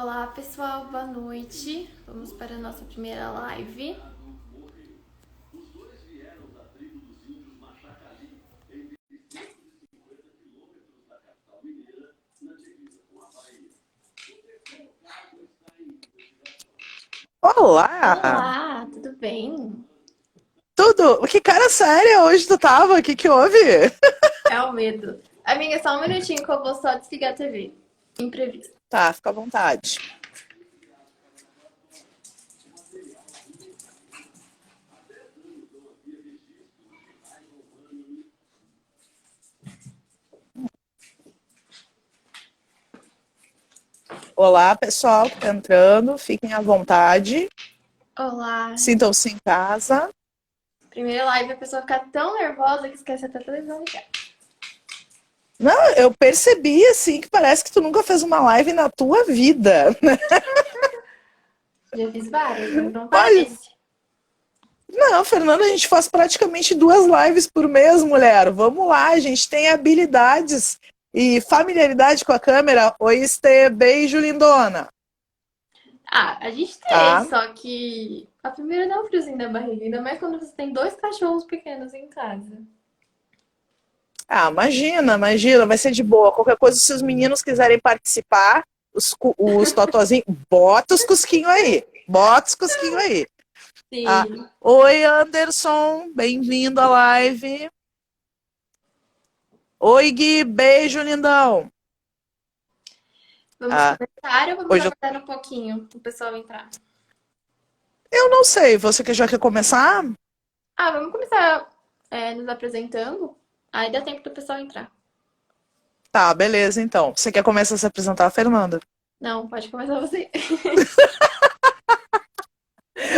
Olá pessoal, boa noite. Vamos para a nossa primeira live. Olá! Olá, tudo bem? Tudo? Que cara séria hoje tu tava? O que que houve? É o medo. Amiga, só um minutinho que eu vou só desligar a TV. Imprevisto. Tá, fica à vontade. Olá, pessoal que tá entrando, fiquem à vontade, Olá. sintam-se em casa. Primeira live, a pessoa fica tão nervosa que esquece até a televisão ligar. Não, eu percebi assim que parece que tu nunca fez uma live na tua vida. Já fiz várias, mas não Mas, parece. não, Fernanda, a gente faz praticamente 2 lives por mês, mulher. Vamos lá, a gente tem habilidades e familiaridade com a câmera. Oi, Estê, beijo, lindona. Ah, a gente tem, Tá? só que a primeira dá um friozinho na barriga, ainda mais quando você tem dois cachorros pequenos em casa. Ah, imagina, imagina, vai ser de boa. Qualquer coisa, se os meninos quiserem participar, os totozinhos, bota os cusquinhos aí. Bota os cusquinhos aí. Ah, Sim. oi, Anderson, bem-vindo à live. Oi, Gui, beijo, lindão. Vamos Ah, começar ou vamos hoje aguardar um pouquinho o pessoal entrar? eu não sei, você que já quer começar? Ah, vamos começar nos apresentando. Aí dá tempo do pessoal entrar. Tá, beleza, então. Você quer começar a se apresentar, Fernanda? Não, pode começar você.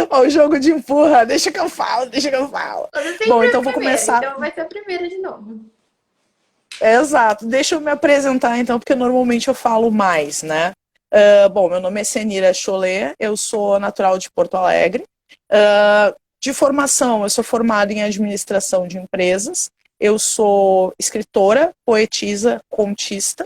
Ó, o jogo de empurra, deixa que eu falo, deixa que eu falo. Você Bom, sempre é a então vou primeira, começar. então vai ser a primeira de novo. Exato. Deixa eu me apresentar então, porque normalmente eu falo mais, né? Bom, meu nome é Senira Chollet, eu sou natural de Porto Alegre. De formação, eu sou formada em administração de empresas. Eu sou escritora, poetisa, contista.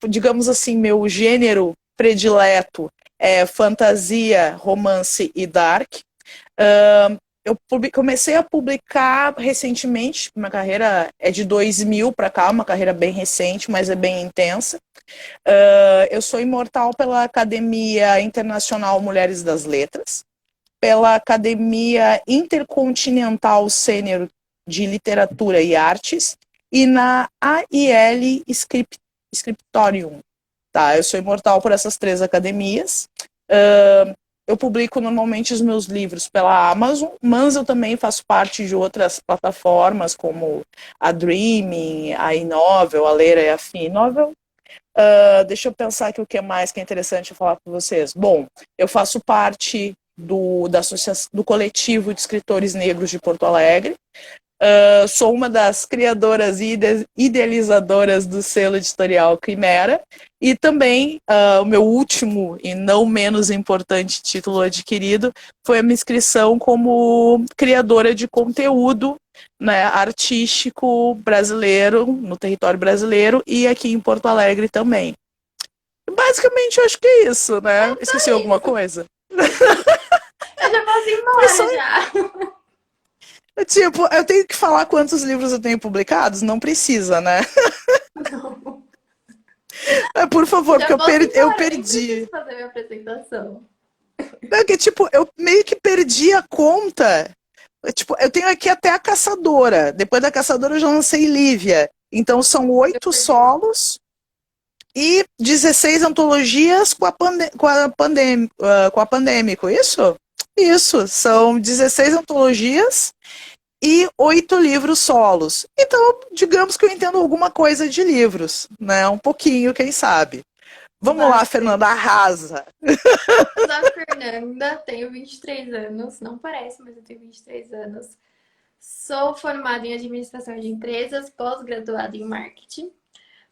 Digamos assim, meu gênero predileto é fantasia, romance e dark. Eu comecei a publicar recentemente, minha carreira é de 2000 para cá, uma carreira bem recente, mas é bem intensa. Eu sou imortal pela Academia Internacional Mulheres das Letras, pela Academia Intercontinental Sênior de Literatura e Artes e na AIL Scriptorium. Tá, eu sou imortal por essas 3 academias. Eu publico normalmente os meus livros pela Amazon, mas eu também faço parte de outras plataformas, como a Dreaming, a iNovel, a Leira e a Finovel. Deixa eu pensar aqui o que mais que é interessante falar para vocês. Bom, eu faço parte do coletivo de escritores negros de Porto Alegre. Sou uma das criadoras e idealizadoras do selo editorial Quimera e também o meu último e não menos importante título adquirido foi a minha inscrição como criadora de conteúdo, né, artístico brasileiro, no território brasileiro e aqui em Porto Alegre também. Basicamente, eu acho que é isso, né? Esqueci É alguma isso. coisa? Eu já posso ir Foi só embora já. tipo, eu tenho que falar quantos livros eu tenho publicados? Não precisa, né? Não. Por favor, Já porque posso ir eu embora, nem preciso perdi. fazer minha apresentação. Não, que, tipo, eu meio que perdi a conta. Tipo, eu tenho aqui até a Caçadora. Depois da Caçadora eu já lancei Lívia. Então são Eu 8 perdi. solos e 16 antologias com a Pandêmico, isso? Isso, são 16 antologias e 8 livros solos. Então, digamos que eu entendo alguma coisa de livros, né? Um pouquinho, quem sabe. Vamos lá, Fernanda, Bastante. arrasa. Eu sou a Fernanda, tenho 23 anos. Não parece, mas eu tenho 23 anos. Sou formada em administração de empresas, pós-graduada em marketing.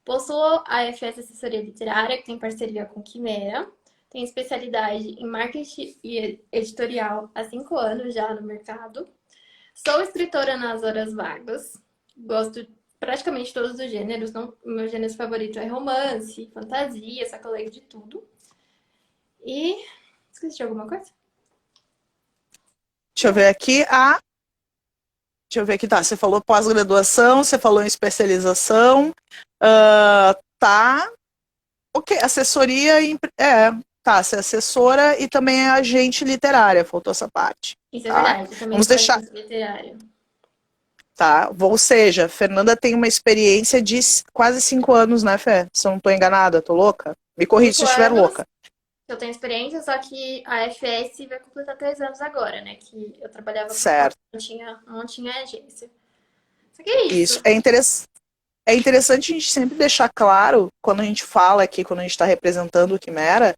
Possuo a FS Assessoria Literária, que tem parceria com Quimera. Tenho especialidade em marketing e editorial há 5 anos já no mercado. Sou escritora nas horas vagas. Gosto praticamente todos os gêneros. Não, meu gênero favorito é romance, fantasia, só que eu leio de tudo. E esqueci de alguma coisa? Deixa eu ver aqui. Deixa eu ver aqui, tá. Você falou pós-graduação, você falou em especialização. Tá. Ok, assessoria. Tá. Você é assessora e também é agente literária. Faltou essa parte. Isso é Tá? verdade, eu também Vamos sou deixar. agente literário. Tá. Ou seja, Fernanda tem uma experiência de quase 5 anos, né, Fê? Se eu não tô enganada, tô louca? Me corrija se eu Cinco estiver anos louca. eu tenho experiência, só que a FS vai completar 3 anos agora, né? Que eu trabalhava por fora, Certo. não tinha agência. Só que é Isso. isso. É interessante a gente sempre deixar claro, quando a gente fala aqui, quando a gente está representando o Quimera,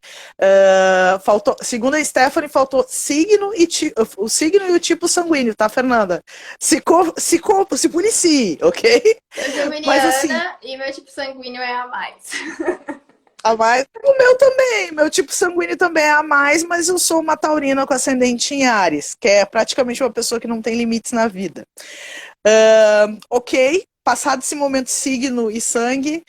faltou, segundo a Stephanie, faltou signo o signo e o tipo sanguíneo, tá, Fernanda? Se policie, ok? Sou Mas assim, geminiana e meu tipo sanguíneo é a mais. o meu também, meu tipo sanguíneo também é a mais, mas eu sou uma taurina com ascendente em Áries, que é praticamente uma pessoa que não tem limites na vida. Ok, passado esse momento signo e sangue,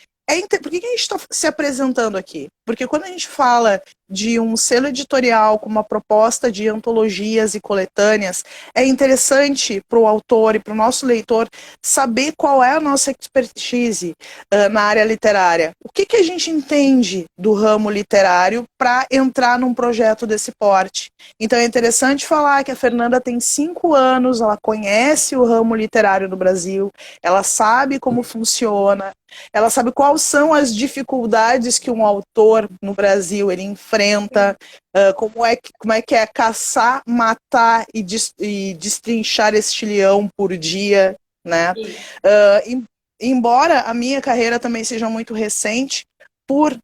por que a gente está se apresentando aqui? Porque quando a gente fala de um selo editorial com uma proposta de antologias e coletâneas, é interessante para o autor e para o nosso leitor saber qual é a nossa expertise na área literária. O que a gente entende do ramo literário para entrar num projeto desse porte? Então é interessante falar que a Fernanda tem 5 anos, ela conhece o ramo literário do Brasil, ela sabe como funciona, ela sabe quais são as dificuldades que um autor no Brasil ele enfrenta, como é que é caçar, matar e destrinchar este leão por dia, né? Embora a minha carreira também seja muito recente, por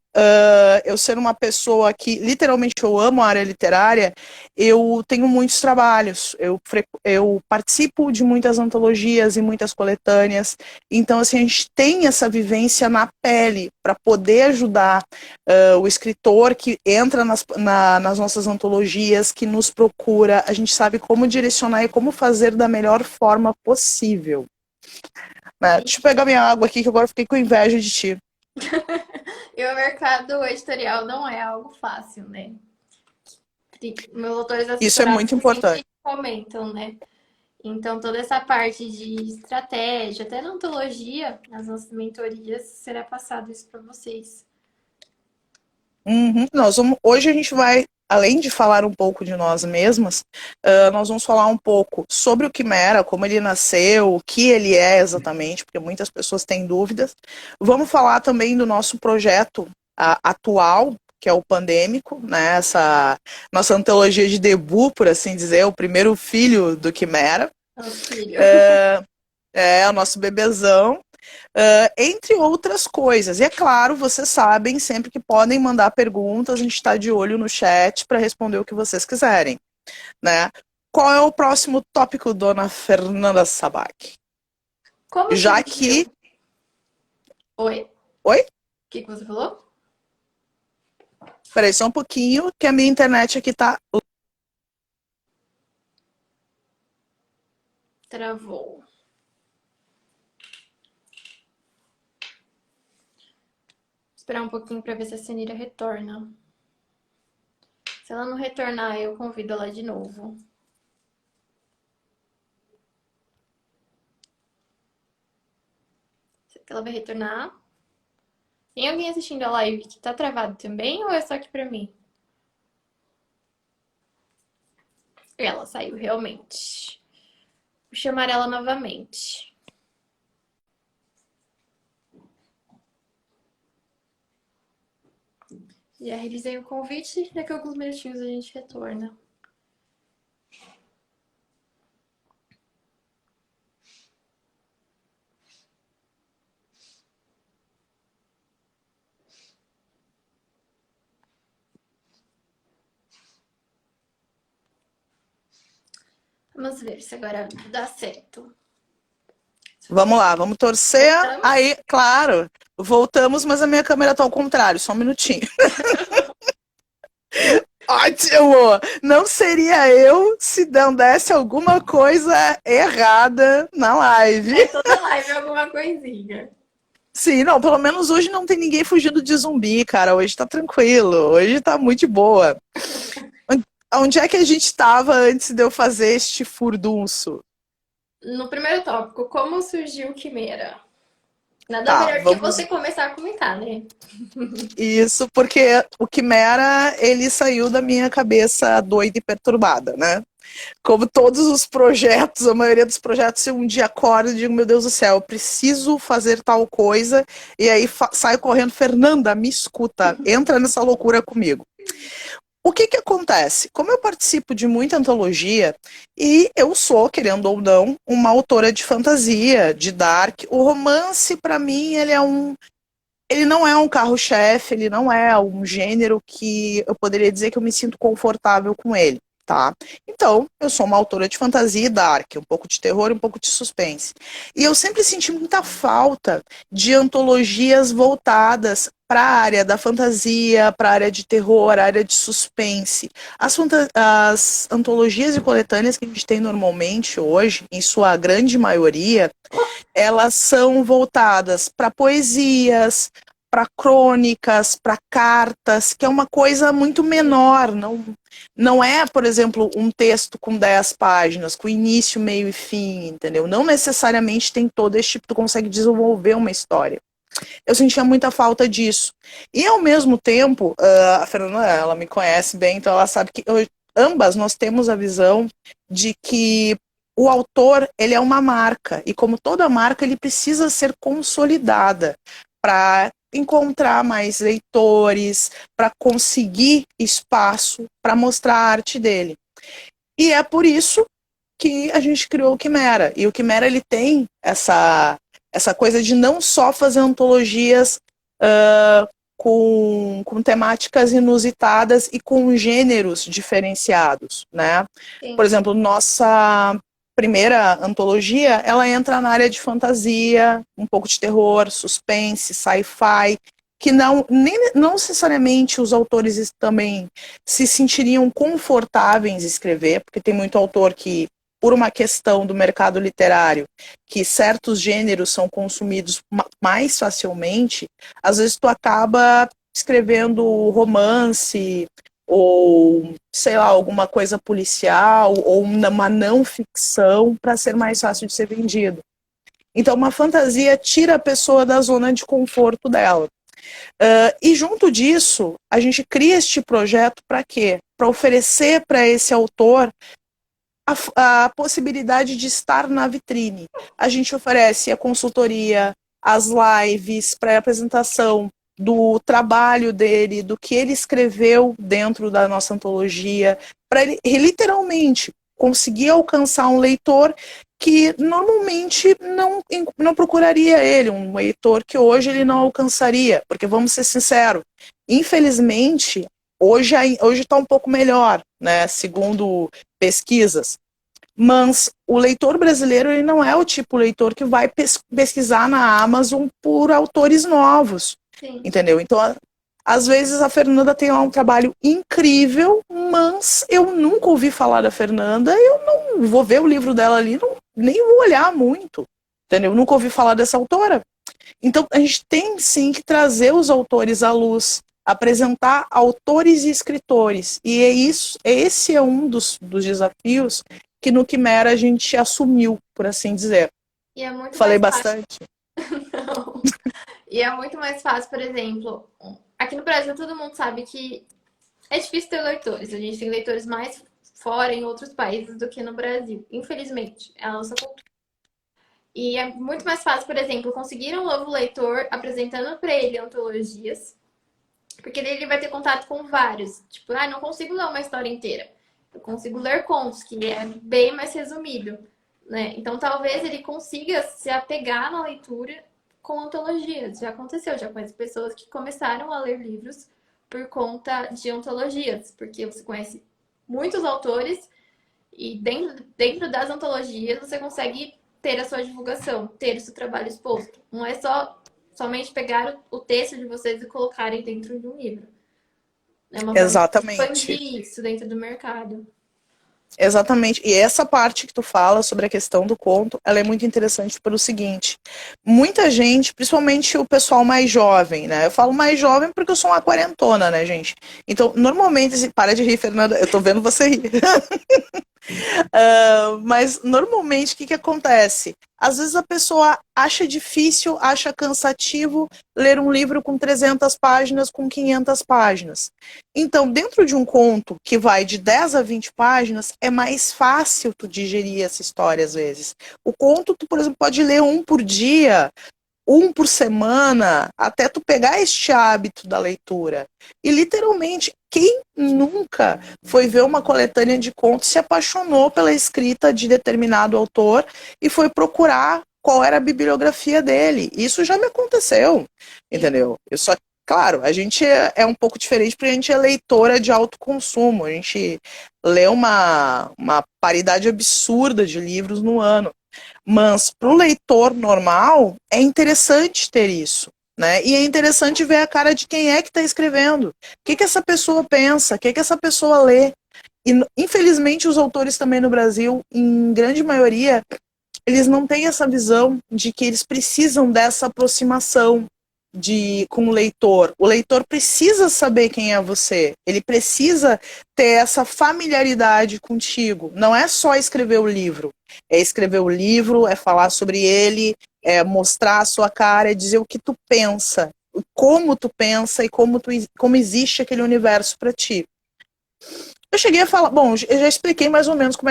eu ser uma pessoa que literalmente eu amo a área literária, eu tenho muitos trabalhos, eu participo de muitas antologias e muitas coletâneas, então assim, a gente tem essa vivência na pele para poder ajudar o escritor que entra nas nossas antologias, que nos procura, a gente sabe como direcionar e como fazer da melhor forma possível. Né? Deixa eu pegar minha água aqui que agora eu fiquei com inveja de ti. E o mercado editorial não é algo fácil, né? Meus autores Isso é assessorados muito importante. sempre comentam, né? Então, toda essa parte de estratégia, até na antologia, nas nossas mentorias, será passado isso para vocês. Uhum. Hoje a gente vai, além de falar um pouco de nós mesmas, nós vamos falar um pouco sobre o Quimera, como ele nasceu, o que ele é exatamente, porque muitas pessoas têm dúvidas. Vamos falar também do nosso projeto atual, que é o Pandêmico, né? Essa nossa antologia de debut, por assim dizer, o primeiro filho do Quimera. Nosso filho. É o nosso bebezão. Entre outras coisas. E é claro, vocês sabem, sempre que podem mandar perguntas, a gente está de olho no chat para responder o que vocês quiserem. Né? Qual é o próximo tópico, dona Fernanda Sabac? Como Já surgiu? que. Oi? Oi? O que você falou? Peraí, só um pouquinho, que a minha internet aqui tá. Travou. Esperar um pouquinho para ver se a Senira retorna. Se ela não retornar, eu convido ela de novo. Será que ela vai retornar? Tem alguém assistindo a live que tá travado também ou é só aqui pra mim? Ela saiu realmente. Vou chamar ela novamente. Já realizei o convite, daqui a alguns minutinhos a gente retorna. Vamos ver se agora dá certo. Vamos lá, vamos torcer. Voltamos? Aí, claro, voltamos, mas a minha câmera tá ao contrário, só um minutinho. Ótimo! Não seria eu se não desse alguma coisa errada na live. É toda live é alguma coisinha. Sim, não, pelo menos hoje não tem ninguém fugindo de zumbi, cara. Hoje tá tranquilo, hoje tá muito de boa. Onde é que a gente estava antes de eu fazer este furdunço? No primeiro tópico, como surgiu o Quimera? Nada Tá, melhor que vamos. você começar a comentar, né? Isso porque o Quimera, ele saiu da minha cabeça doida e perturbada, né? Como todos os projetos, a maioria dos projetos, eu um dia acordo e digo, meu Deus do céu, eu preciso fazer tal coisa, e aí saio correndo, Fernanda, me escuta, entra nessa loucura comigo. O que que acontece? Como eu participo de muita antologia, e eu sou, querendo ou não, uma autora de fantasia, de dark, o romance, para mim, ele não é um carro-chefe, ele não é um gênero que eu poderia dizer que eu me sinto confortável com ele, tá? Então, eu sou uma autora de fantasia e dark, um pouco de terror e um pouco de suspense. E eu sempre senti muita falta de antologias voltadas para a área da fantasia, para a área de terror, a área de suspense. As antologias e coletâneas que a gente tem normalmente hoje, em sua grande maioria, elas são voltadas para poesias, para crônicas, para cartas, que é uma coisa muito menor. Não é, por exemplo, um texto com 10 páginas, com início, meio e fim, entendeu? Não necessariamente tem todo esse tipo, tu consegue desenvolver uma história. Eu sentia muita falta disso. E, ao mesmo tempo, a Fernanda, ela me conhece bem, então ela sabe que ambas nós temos a visão de que o autor, ele é uma marca, e como toda marca, ele precisa ser consolidada para encontrar mais leitores, para conseguir espaço para mostrar a arte dele. E é por isso que a gente criou o Quimera. E o Quimera, ele tem essa coisa de não só fazer antologias com temáticas inusitadas e com gêneros diferenciados, né? Por Sim. exemplo, nossa primeira antologia, ela entra na área de fantasia, um pouco de terror, suspense, sci-fi, que não necessariamente os autores também se sentiriam confortáveis em escrever, porque tem muito autor que, por uma questão do mercado literário, que certos gêneros são consumidos mais facilmente, às vezes tu acaba escrevendo romance ou, sei lá, alguma coisa policial ou uma não ficção para ser mais fácil de ser vendido. Então, uma fantasia tira a pessoa da zona de conforto dela. E junto disso, a gente cria este projeto para quê? Para oferecer para esse autor a possibilidade de estar na vitrine. A gente oferece a consultoria, as lives para apresentação do trabalho dele, do que ele escreveu dentro da nossa antologia, para ele literalmente conseguir alcançar um leitor que normalmente não procuraria ele, um leitor que hoje ele não alcançaria, porque vamos ser sinceros, infelizmente, hoje está um pouco melhor, né, segundo pesquisas, mas o leitor brasileiro ele não é o tipo de leitor que vai pesquisar na Amazon por autores novos, Sim. entendeu? Então, às vezes a Fernanda tem lá um trabalho incrível, mas eu nunca ouvi falar da Fernanda, eu não vou ver o livro dela ali, nem vou olhar muito, entendeu? Eu nunca ouvi falar dessa autora. Então, a gente tem sim que trazer os autores à luz, apresentar autores e escritores. E esse é um dos desafios que no Quimera a gente assumiu, por assim dizer. E é muito Falei mais fácil. bastante. Não. E é muito mais fácil, por exemplo, aqui no Brasil todo mundo sabe que é difícil ter leitores. A gente tem leitores mais fora em outros países do que no Brasil. Infelizmente, é a nossa cultura. E é muito mais fácil, por exemplo, conseguir um novo leitor apresentando para ele antologias, porque daí ele vai ter contato com vários. Tipo, não consigo ler uma história inteira. Eu consigo ler contos, que é bem mais resumido, né? Então, talvez ele consiga se apegar na leitura com antologias. Já aconteceu, já conheço pessoas que começaram a ler livros por conta de antologias, porque você conhece muitos autores e dentro das antologias você consegue ter a sua divulgação, ter o seu trabalho exposto. Não é só somente pegar o texto de vocês e colocarem dentro de um livro. É uma forma de Exatamente. expandir isso dentro do mercado. Exatamente. E essa parte que tu fala sobre a questão do conto, ela é muito interessante pelo seguinte: muita gente, principalmente o pessoal mais jovem, né? Eu falo mais jovem porque eu sou uma quarentona, né, gente? Então, normalmente, para de rir, Fernanda, eu tô vendo você rir. Mas normalmente o que acontece? Às vezes a pessoa acha difícil, acha cansativo ler um livro com 300 páginas, com 500 páginas. Então, dentro de um conto que vai de 10 a 20 páginas, é mais fácil tu digerir essa história às vezes. O conto, tu, por exemplo, pode ler um por dia, um por semana, até tu pegar este hábito da leitura. E literalmente, quem nunca foi ver uma coletânea de contos, se apaixonou pela escrita de determinado autor e foi procurar qual era a bibliografia dele? Isso já me aconteceu, entendeu? Eu só, claro, a gente é um pouco diferente porque a gente é leitora de alto consumo, a gente lê uma paridade absurda de livros no ano. Mas para o leitor normal, é interessante ter isso. Né? E é interessante ver a cara de quem é que está escrevendo. O que essa pessoa pensa? O que essa pessoa lê? E, infelizmente, os autores também no Brasil, em grande maioria, eles não têm essa visão de que eles precisam dessa aproximação com o leitor. O leitor precisa saber quem é você. Ele precisa ter essa familiaridade contigo. Não é só escrever o livro. É escrever o livro, é falar sobre ele, é mostrar a sua cara, é dizer o que tu pensa, como tu pensa e como existe aquele universo para ti. Eu cheguei a falar, bom, eu já expliquei mais ou menos como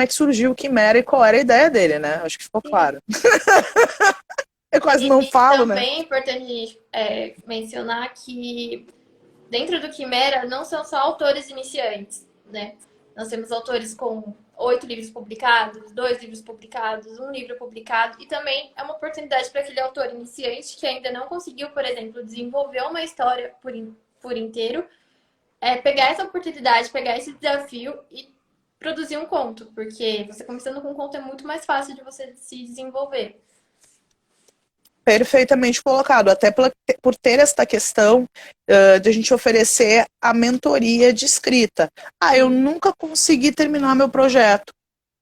é que surgiu o Quimera e qual era a ideia dele, né? Acho que ficou Sim. claro. Eu quase não E falo, né? também é importante a gente mencionar que dentro do Quimera não são só autores iniciantes, né? Nós temos autores com 8 livros publicados, 2 livros publicados, um livro publicado, e também é uma oportunidade para aquele autor iniciante que ainda não conseguiu, por exemplo, desenvolver uma história por inteiro, pegar essa oportunidade, pegar esse desafio e produzir um conto, porque você começando com um conto é muito mais fácil de você se desenvolver. Perfeitamente colocado, até por ter esta questão de a gente oferecer a mentoria de escrita. Ah, eu Sim. nunca consegui terminar meu projeto.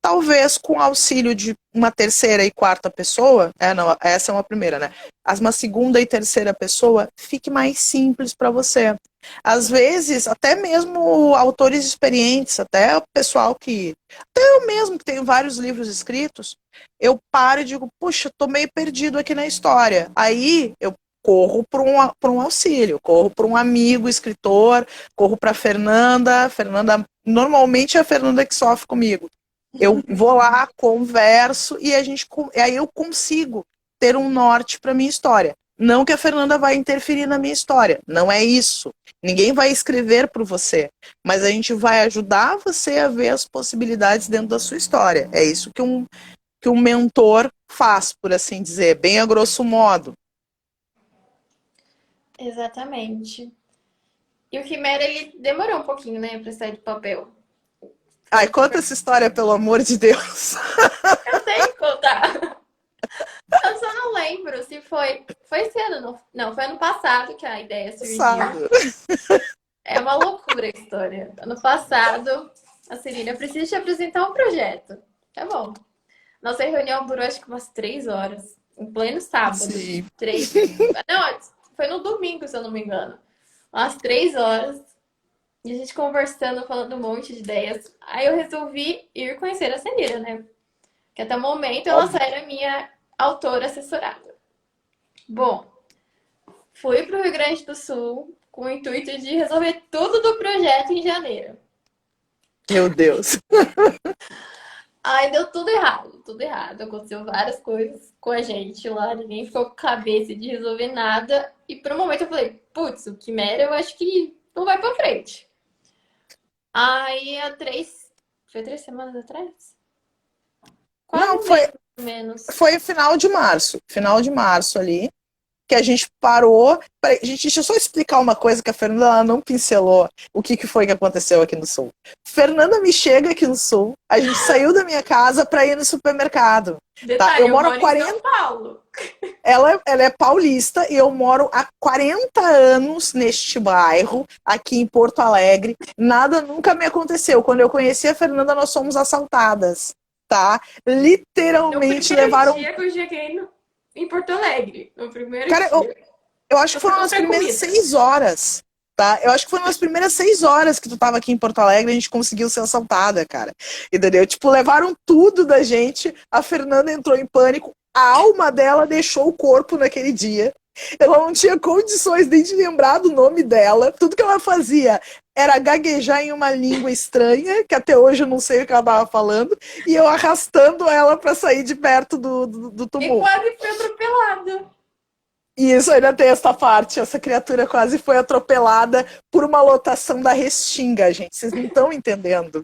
Talvez com auxílio de uma terceira e quarta pessoa, não, essa é uma primeira, né? Uma segunda e terceira pessoa, fique mais simples para você. Às vezes, até mesmo autores experientes, até o pessoal até eu mesmo que tenho vários livros escritos, eu paro e digo, puxa, tô meio perdido aqui na história. Aí eu corro para um auxílio, corro para um amigo escritor, corro para Fernanda. Fernanda, normalmente é a Fernanda que sofre comigo. Eu vou lá, converso e aí eu consigo ter um norte para minha história. Não que a Fernanda vai interferir na minha história, não é isso. Ninguém vai escrever por você, mas a gente vai ajudar você a ver as possibilidades dentro da sua história. É isso que um mentor faz, por assim dizer, bem a grosso modo. Exatamente. E o Quimera, ele demorou um pouquinho, né, para sair do papel. Ai, Foi conta essa história, pelo amor de Deus. Eu tenho que contar. Eu só não lembro se foi. Foi esse ano, não? Não, foi ano passado que a ideia surgiu. Sabe? É uma loucura a história. Ano passado, a Celina precisa te apresentar um projeto. Tá bom. Nossa reunião durou acho que umas 3 horas. Em pleno sábado. Sim. Três. Não, foi no domingo, se eu não me engano. Umas 3 horas. E a gente conversando, falando um monte de ideias. Aí eu resolvi ir conhecer a Celina, né? Que até o momento ela só Óbvio. era minha autora assessorada. Bom, fui para o Rio Grande do Sul com o intuito de resolver tudo do projeto em janeiro. Meu Deus. Aí deu tudo errado, tudo errado. Aconteceu várias coisas com a gente lá, ninguém ficou com cabeça de resolver nada. E por um momento eu falei, putz, o Quimera eu acho que não vai pra frente. Aí foi 3 semanas atrás? Quase Não, um mês, mais ou menos. foi final de março ali, que a gente parou. Gente, deixa eu só explicar uma coisa que a Fernanda ela não pincelou o que foi que aconteceu aqui no Sul. Fernanda me chega aqui no Sul, a gente saiu da minha casa para ir no supermercado. Tá? Detalhe, Eu eu moro há moro em 40. São Paulo. Ela é paulista e eu moro há 40 anos neste bairro, aqui em Porto Alegre. Nada nunca me aconteceu. Quando eu conheci a Fernanda, nós fomos assaltadas, tá? No Literalmente primeiro levaram. dia que eu cheguei em Porto Alegre. No primeiro Cara, dia. eu acho que Eu fui foram as comprar primeiras comida. 6 horas, tá? Eu acho que foram as primeiras 6 horas que tu tava aqui em Porto Alegre, a gente conseguiu ser assaltada, cara. Entendeu? Tipo, levaram tudo da gente, a Fernanda entrou em pânico, a alma dela deixou o corpo naquele dia. Ela não tinha condições nem de lembrar do nome dela. Tudo que ela fazia era gaguejar em uma língua estranha, que até hoje eu não sei o que ela estava falando, e eu arrastando ela para sair de perto do E tumulto. quase fui atropelada. E isso ainda tem essa parte. Essa criatura quase foi atropelada por uma lotação da Restinga, gente. Vocês não estão entendendo.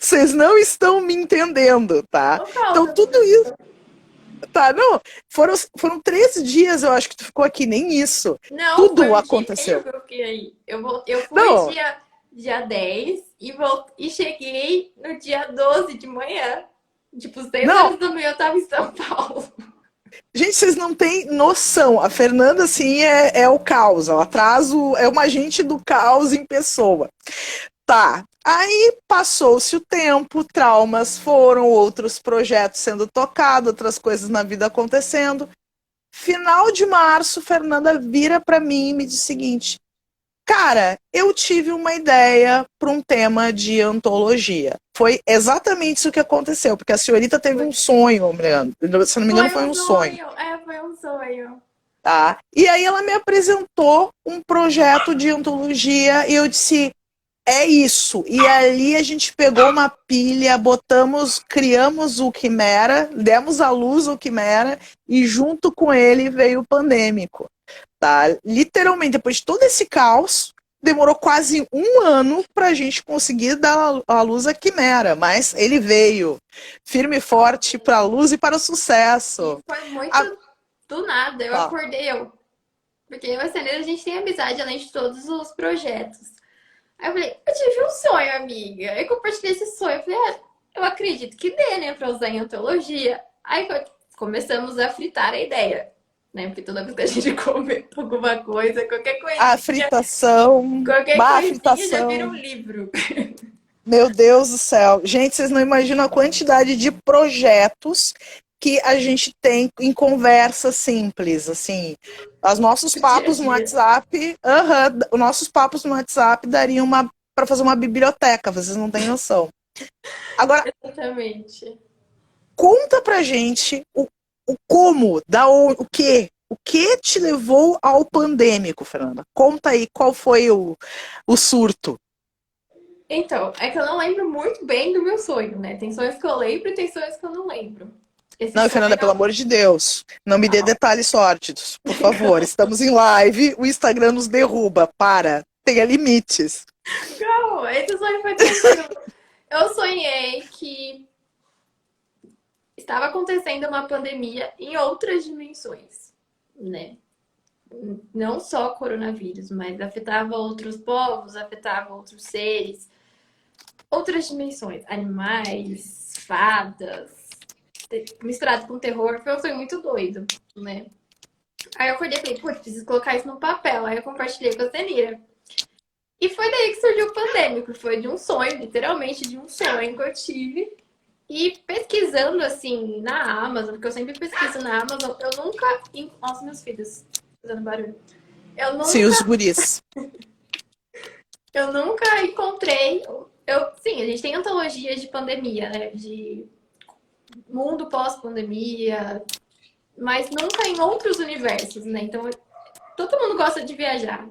Vocês não estão me entendendo, tá? Total, Então, tá tudo isso. Tá, não. Foram 13 dias, eu acho que tu ficou aqui, nem isso. Não, foi Tudo o dia inteiro aconteceu. que eu fiquei aí. Eu fui Não, dia 10 e cheguei no dia 12 de manhã. Tipo, 6 não. horas da manhã eu tava em São Paulo. Gente, vocês não têm noção. A Fernanda, assim, é o caos. Ela traz é uma agente do caos em pessoa. Tá. Aí passou-se o tempo, traumas foram, outros projetos sendo tocados, outras coisas na vida acontecendo. Final de março, Fernanda vira para mim e me diz o seguinte: cara, eu tive uma ideia para um tema de antologia. Foi exatamente isso que aconteceu, porque a senhorita teve um sonho, Leandro. Se não me engano, Foi foi um um sonho. sonho. Foi um sonho. Tá? E aí ela me apresentou um projeto de antologia e eu disse, é isso. E ali a gente pegou uma pilha, criamos o Quimera, demos à luz o Quimera e junto com ele veio o Pandêmico. Tá? Literalmente, depois de todo esse caos, demorou quase um ano para a gente conseguir dar à luz a Quimera, mas ele veio firme e forte para a luz e para o E sucesso. foi muito Ah, do nada. Eu tá. acordei, porque eu e a Ceneira, a gente tem amizade além de todos os projetos. Aí eu falei, eu tive um sonho, amiga. Aí eu compartilhei esse sonho. Eu falei, eu acredito que dê, né, pra usar em antologia. Aí começamos a fritar a ideia, né? Porque toda vez que a gente comenta alguma coisa, A fritação, qualquer a coisinha já vira um fritação. livro. Meu Deus do céu. Gente, vocês não imaginam a quantidade de projetos que a gente tem em conversa simples, assim. Os nossos Dia a papos no dia. WhatsApp, os nossos papos no WhatsApp dariam para fazer uma biblioteca, vocês não têm noção. Agora, Exatamente. conta pra gente o como, o quê? O que te levou ao pandêmico, Fernanda? Conta aí qual foi o surto. Então, é que eu não lembro muito bem do meu sonho, né? Tem sonhos que eu lembro e tem sonhos que eu não lembro. Esse Não, sonho Fernanda, pelo amor de Deus, não me dê não. detalhes sórdidos, por favor. Estamos em live, o Instagram nos derruba. Para, tenha limites. Não, esse sonho foi tranquilo. Eu sonhei que estava acontecendo uma pandemia em outras dimensões, né? Não só coronavírus, mas afetava outros povos, afetava outros seres, outras dimensões, animais, fadas, misturado com terror. Foi um sonho muito doido, né? Aí eu acordei e falei, putz, preciso colocar isso no papel. Aí eu compartilhei com a Zenira. E foi daí que surgiu o pandêmico. Foi de um sonho, literalmente de um sonho que eu tive. E pesquisando assim na Amazon, porque eu sempre pesquiso na Amazon, eu nunca. Nossa, meus filhos fazendo barulho. Eu Sim, nunca, os guris. eu nunca encontrei. Sim, a gente tem antologias de pandemia, né? De mundo pós-pandemia, mas nunca em outros universos, né? Então, todo mundo gosta de viajar.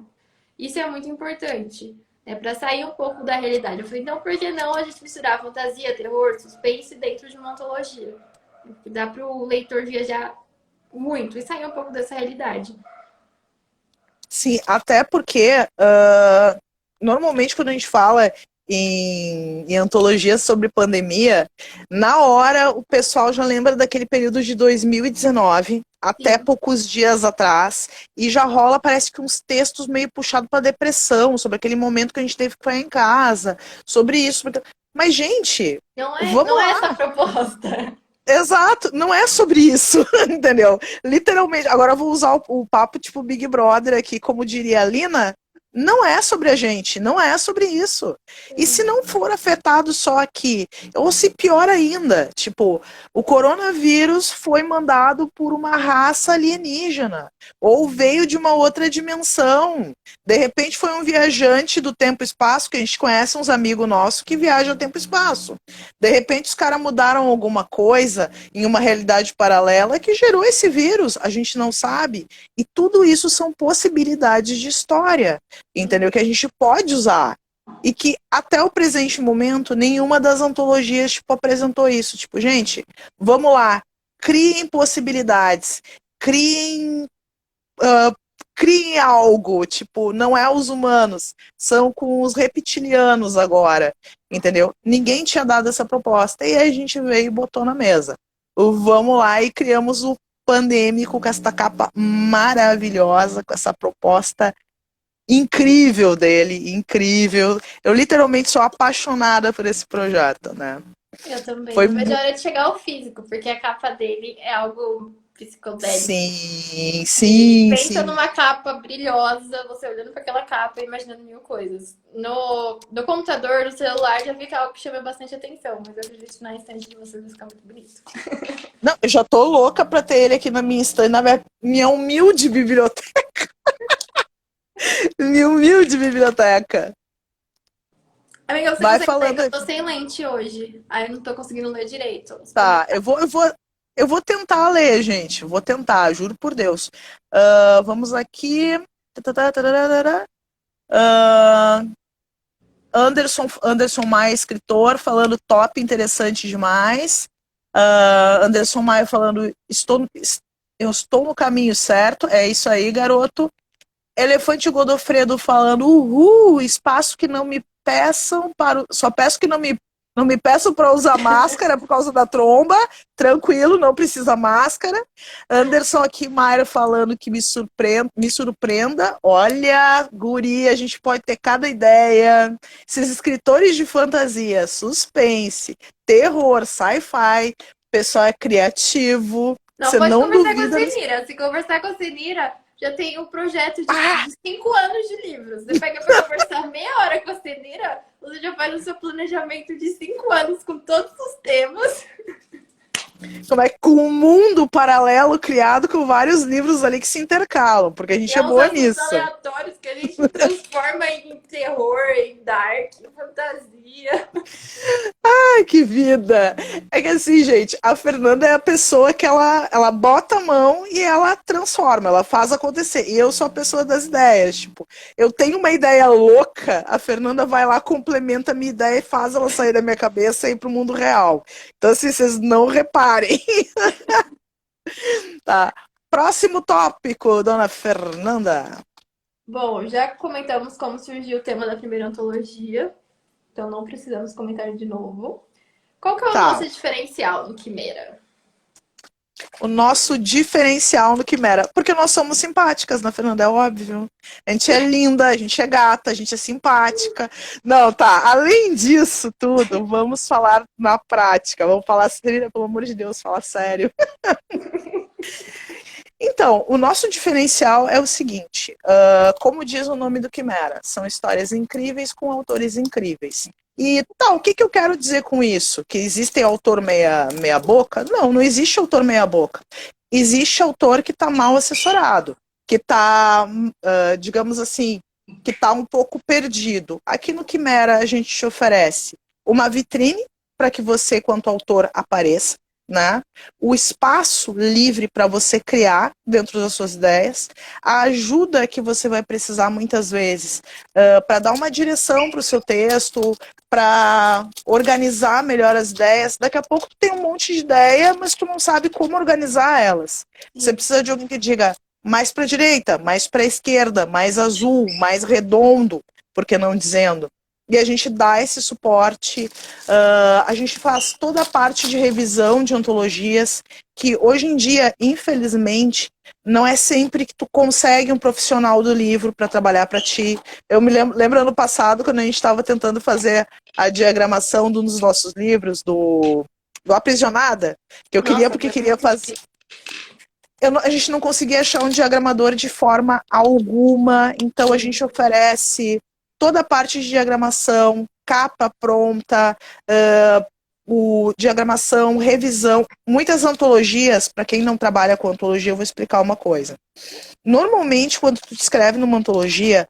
Isso é muito importante, né? Para sair um pouco da realidade. Eu falei, então por que não a gente misturar fantasia, terror, suspense dentro de uma antologia? Dá para o leitor viajar muito e sair um pouco dessa realidade. Sim, até porque normalmente quando a gente fala em antologias sobre pandemia, na hora o pessoal já lembra daquele período de 2019, até Sim. poucos dias atrás, e já rola, parece que uns textos meio puxados para depressão, sobre aquele momento que a gente teve que ficar em casa, sobre isso. Mas, gente, Não vamos é lá. essa a proposta. Exato, não é sobre isso, entendeu? Literalmente, agora eu vou usar o papo tipo Big Brother aqui, como diria a Lina, não é sobre a gente, não é sobre isso. E se não for afetado só aqui, ou se pior ainda, tipo, o coronavírus foi mandado por uma raça alienígena, ou veio de uma outra dimensão. De repente foi um viajante do tempo e espaço, que a gente conhece uns amigos nossos que viajam tempo e espaço. De repente os caras mudaram alguma coisa em uma realidade paralela que gerou esse vírus, a gente não sabe. E tudo isso são possibilidades de história, entendeu? Que a gente pode usar. E que até o presente momento, nenhuma das antologias tipo, apresentou isso. Tipo, gente, vamos lá, criem possibilidades, criem criem algo, tipo, não é os humanos, são com os reptilianos agora, entendeu? Ninguém tinha dado essa proposta, e aí a gente veio e botou na mesa. Vamos lá e criamos o Pandêmico com essa capa maravilhosa, com essa proposta incrível dele, incrível. Eu literalmente sou apaixonada por esse projeto, né? Eu também. Foi Não vejo a hora de chegar ao físico, porque a capa dele é algo psicodélico. sim, E sim, pensa sim. numa capa brilhosa, você olhando para aquela capa e imaginando mil coisas. No computador, no celular, já fica algo que chama bastante atenção, mas eu acredito que na estante de vocês vai ficar muito bonito. Não, eu já tô louca pra ter ele aqui na minha estante, na minha humilde biblioteca. Minha humilde biblioteca. Amiga, você Vai consegue ver falando que eu aí. tô sem lente hoje. Aí eu não tô conseguindo ler direito. Tá, eu vou tentar ler, gente. Vou tentar, juro por Deus. Vamos aqui. Ah, Anderson Maia, escritor, falando top, interessante demais. Anderson Maia falando, eu estou no caminho certo. É isso aí, garoto. Elefante Godofredo falando, uhul, espaço que não me peçam para. Só peço que não me peçam para usar máscara por causa da tromba. Tranquilo, não precisa máscara. Anderson aqui, Mayra, falando que me surpreenda. Olha, guri, a gente pode ter cada ideia. Esses escritores de fantasia, suspense, terror, sci-fi, o pessoal é criativo. Não Você pode não conversar com a duvida. Zenira. Se conversar com a Zenira, já tem um projeto Ah, de 5 anos de livros. Você pega pra conversar meia hora com a Zenira, você já faz o seu planejamento de 5 anos com todos os temas. como é que com um mundo paralelo criado com vários livros ali que se intercalam, porque a E gente é é uns boa assuntos nisso. aleatórios que a gente transforma em terror, em dark, em fantasia. Ai, que vida! É que assim, gente, a Fernanda é a pessoa que ela bota a mão e ela transforma, ela faz acontecer. E eu sou a pessoa das ideias. Tipo, eu tenho uma ideia louca, a Fernanda vai lá, complementa a minha ideia e faz ela sair da minha cabeça e ir pro mundo real. Então, assim, vocês não reparem. Tá. Próximo tópico, dona Fernanda. Bom, já comentamos como surgiu o tema da primeira antologia, então não precisamos comentar de novo. Qual que é o Tá. nosso diferencial no Quimera? O nosso diferencial no Quimera. Porque nós somos simpáticas, né, Fernanda? É óbvio. A gente é linda, a gente é gata, a gente é simpática. Não, tá. Além disso tudo, vamos falar na prática. Vamos falar sério, pelo amor de Deus, fala sério. Então, o nosso diferencial é o seguinte: como diz o nome do Quimera, são histórias incríveis com autores incríveis. E tá, o que eu quero dizer com isso? Que existe autor meia boca? Não, não existe autor meia boca. Existe autor que está mal assessorado, que está, digamos assim, que está um pouco perdido. Aqui no Quimera a gente te oferece uma vitrine para que você, quanto autor, apareça, né? O espaço livre para você criar dentro das suas ideias, a ajuda que você vai precisar muitas vezes para dar uma direção para o seu texto, para organizar melhor as ideias. Daqui a pouco tu tem um monte de ideia, mas tu não sabe como organizar elas. Você precisa de alguém que diga mais para a direita, mais para a esquerda, mais azul, mais redondo, por que não dizendo? e a gente dá esse suporte. A gente faz toda a parte de revisão de antologias, que hoje em dia, infelizmente, não é sempre que tu consegue um profissional do livro para trabalhar para ti. Eu me lembro ano passado, quando a gente estava tentando fazer a diagramação de um dos nossos livros, do Aprisionada, que eu queria Nossa, porque queria fazer. A gente não conseguia achar um diagramador de forma alguma, então a gente oferece toda a parte de diagramação, capa pronta, diagramação, revisão. Muitas antologias, para quem não trabalha com antologia, eu vou explicar uma coisa. Normalmente, quando tu escreve numa antologia,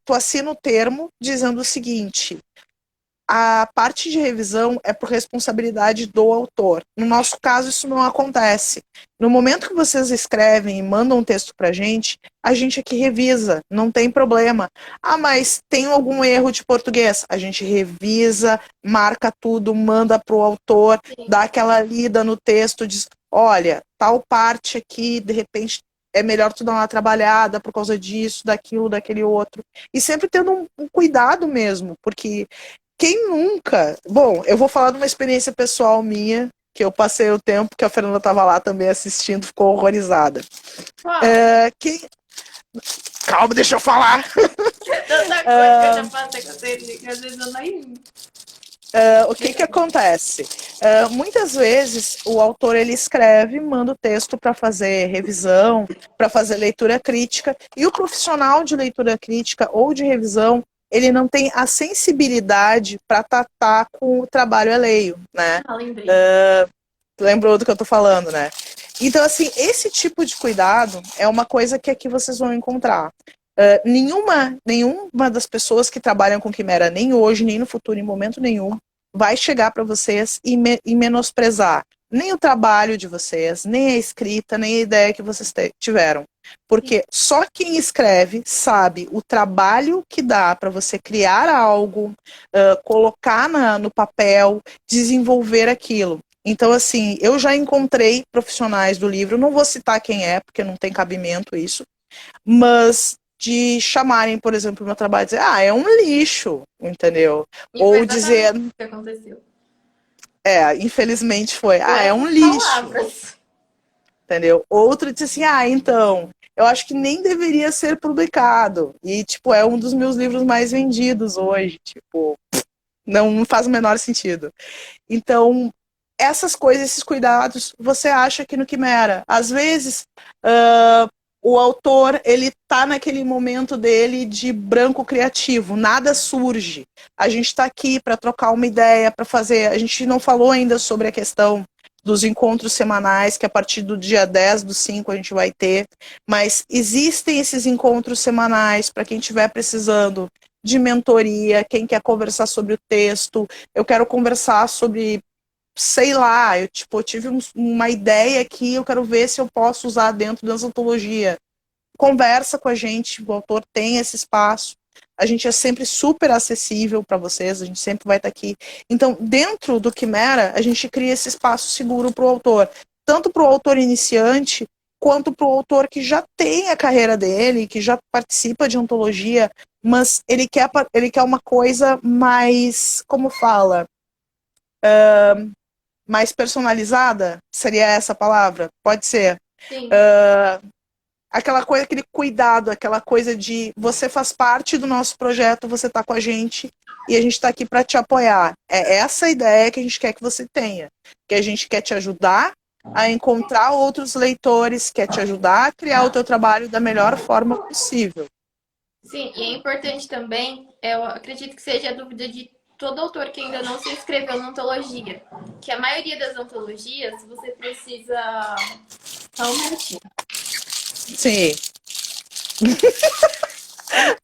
tu assina o termo dizendo o seguinte: a parte de revisão é por responsabilidade do autor. No nosso caso, isso não acontece. No momento que vocês escrevem e mandam um texto pra gente, a gente aqui revisa, não tem problema. Ah, mas tem algum erro de português? A gente revisa, marca tudo, manda pro autor, dá aquela lida no texto, diz, olha, tal parte aqui, de repente, é melhor tu dar uma trabalhada por causa disso, daquilo, daquele outro. E sempre tendo um cuidado mesmo, porque quem nunca... Bom, eu vou falar de uma experiência pessoal minha, que eu passei o tempo que a Fernanda estava lá também assistindo, ficou horrorizada. Calma, deixa eu falar. Tanta coisa que eu já passei com você, que às vezes eu nem... O que acontece? Muitas vezes o autor ele escreve, manda o texto para fazer revisão, para fazer leitura crítica, e o profissional de leitura crítica ou de revisão, ele não tem a sensibilidade para tratar com o trabalho alheio, né? lembrei. Lembrou do que eu tô falando, né? Então, assim, esse tipo de cuidado é uma coisa que aqui vocês vão encontrar. Nenhuma das pessoas que trabalham com quimera, nem hoje, nem no futuro, em momento nenhum, vai chegar para vocês e menosprezar nem o trabalho de vocês, nem a escrita, nem a ideia que vocês tiveram. Porque só quem escreve sabe o trabalho que dá para você criar algo, colocar no papel, desenvolver aquilo. Então, assim, eu já encontrei profissionais do livro, não vou citar quem é, porque não tem cabimento isso, mas de chamarem, por exemplo, o meu trabalho e dizer, é um lixo, entendeu? E ou dizer... o que aconteceu. Infelizmente foi, é um lixo. Palavras. Entendeu? Outro disse assim, então, eu acho que nem deveria ser publicado. E, tipo, é um dos meus livros mais vendidos hoje. Tipo, não faz o menor sentido. Então, essas coisas, esses cuidados, você acha aqui no Quimera. Às vezes, o autor, ele tá naquele momento dele de branco criativo, nada surge. A gente está aqui para trocar uma ideia, para fazer... A gente não falou ainda sobre a questão dos encontros semanais, que a partir do dia 10/5 a gente vai ter, mas existem esses encontros semanais para quem estiver precisando de mentoria, quem quer conversar sobre o texto, eu quero conversar sobre, sei lá, eu tive uma ideia aqui, eu quero ver se eu posso usar dentro dessa antologia. Conversa com a gente, o autor tem esse espaço, a gente é sempre super acessível para vocês, a gente sempre vai estar aqui. Então, dentro do Quimera, a gente cria esse espaço seguro para o autor, tanto para o autor iniciante, quanto para o autor que já tem a carreira dele, que já participa de antologia, mas ele quer uma coisa mais, como fala, mais personalizada? Seria essa a palavra? Pode ser. Sim. Aquela coisa, aquele cuidado, aquela coisa de você faz parte do nosso projeto, você está com a gente e a gente está aqui para te apoiar. É essa a ideia que a gente quer que você tenha. Que a gente quer te ajudar a encontrar outros leitores, quer te ajudar a criar o teu trabalho da melhor forma possível. Sim, e é importante também, eu acredito que seja a dúvida de todo autor que ainda não se inscreveu na antologia. Que a maioria das antologias, você precisa... Só um minutinho. Sim.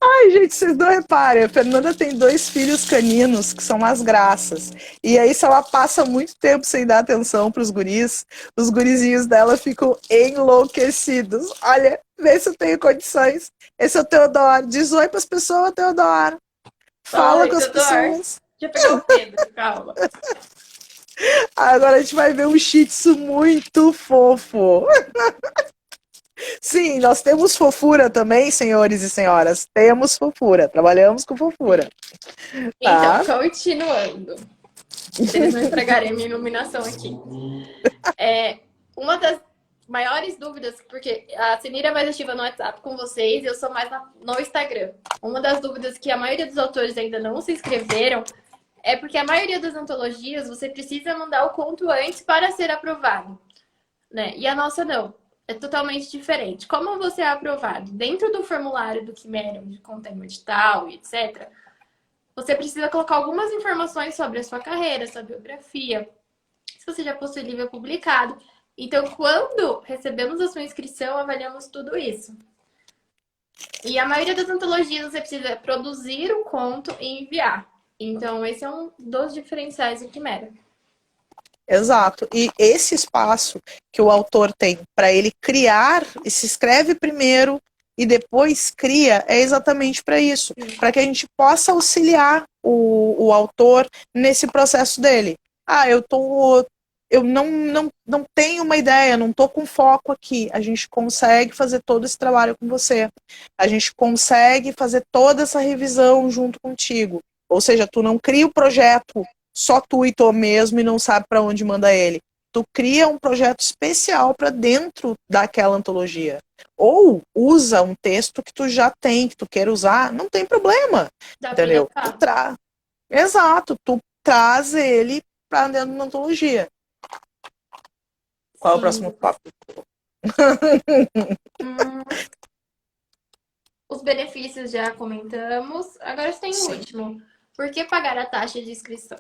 Ai, gente, vocês não reparem, a Fernanda tem 2 filhos caninos, que são umas graças. E aí, se ela passa muito tempo sem dar atenção pros guris, os gurizinhos dela ficam enlouquecidos. Olha, vê se eu tenho condições. Esse é o Teodoro. Diz oi pras pessoas, Teodoro. Fala com as pessoas. Deixa eu pegar o Pedro, calma. Agora a gente vai ver um shih tzu muito fofo. Sim, nós temos fofura também, senhores e senhoras. Temos fofura, trabalhamos com fofura, Então, tá? continuando. Se eles não estragarem a minha iluminação aqui. Uma das maiores dúvidas, porque a Cenira é mais ativa no WhatsApp com vocês, eu sou mais no Instagram. Uma das dúvidas que a maioria dos autores ainda não se inscreveram é porque a maioria das antologias você precisa mandar o conto antes para ser aprovado, né? E a nossa não. É totalmente diferente. Como você é aprovado dentro do formulário do Quimera, onde contém o edital e etc., você precisa colocar algumas informações sobre a sua carreira, sua biografia, se você já possui livro publicado. Então, quando recebemos a sua inscrição, avaliamos tudo isso. E a maioria das antologias você precisa produzir o conto e enviar. Então, esse é um dos diferenciais do Quimera. Exato. E esse espaço que o autor tem para ele criar, e se escreve primeiro e depois cria, é exatamente para isso, para que a gente possa auxiliar o autor nesse processo dele. Ah, eu não tenho uma ideia, não estou com foco aqui. A gente consegue fazer todo esse trabalho com você. A gente consegue fazer toda essa revisão junto contigo. Ou seja, tu não cria o projeto só tu e tu mesmo e não sabe para onde manda ele. Tu cria um projeto especial para dentro daquela antologia. Ou usa um texto que tu já tem, que tu queira usar, não tem problema. Dá para Entendeu? adaptar. Exato, tu traz ele para dentro da antologia. Qual é o Sim. próximo papo? Os benefícios já comentamos. Agora tem o último. Por que pagar a taxa de inscrição?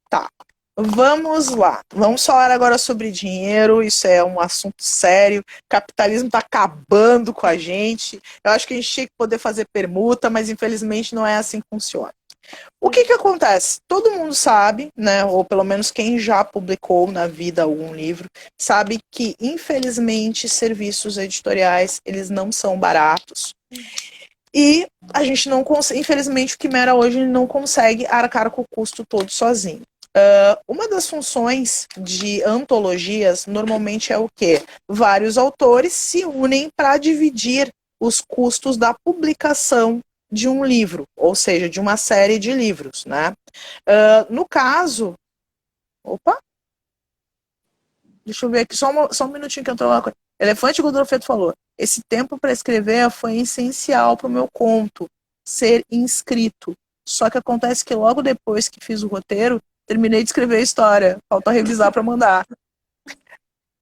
Tá. Vamos lá. Vamos falar agora sobre dinheiro. Isso é um assunto sério. O capitalismo está acabando com a gente. Eu acho que a gente tinha que poder fazer permuta, mas infelizmente não é assim que funciona. O que acontece? Todo mundo sabe, né, ou pelo menos quem já publicou na vida algum livro, sabe que, infelizmente, serviços editoriais, eles não são baratos. E a gente não consegue, infelizmente, o Quimera hoje não consegue arcar com o custo todo sozinho. Uma das funções de antologias normalmente é o quê? Vários autores se unem para dividir os custos da publicação de um livro, ou seja, de uma série de livros, né? No caso... Opa! Deixa eu ver aqui, só um minutinho que entrou uma coisa. Elefante Godofredo falou, esse tempo para escrever foi essencial para o meu conto ser inscrito. Só que acontece que logo depois que fiz o roteiro, terminei de escrever a história. Falta revisar para mandar.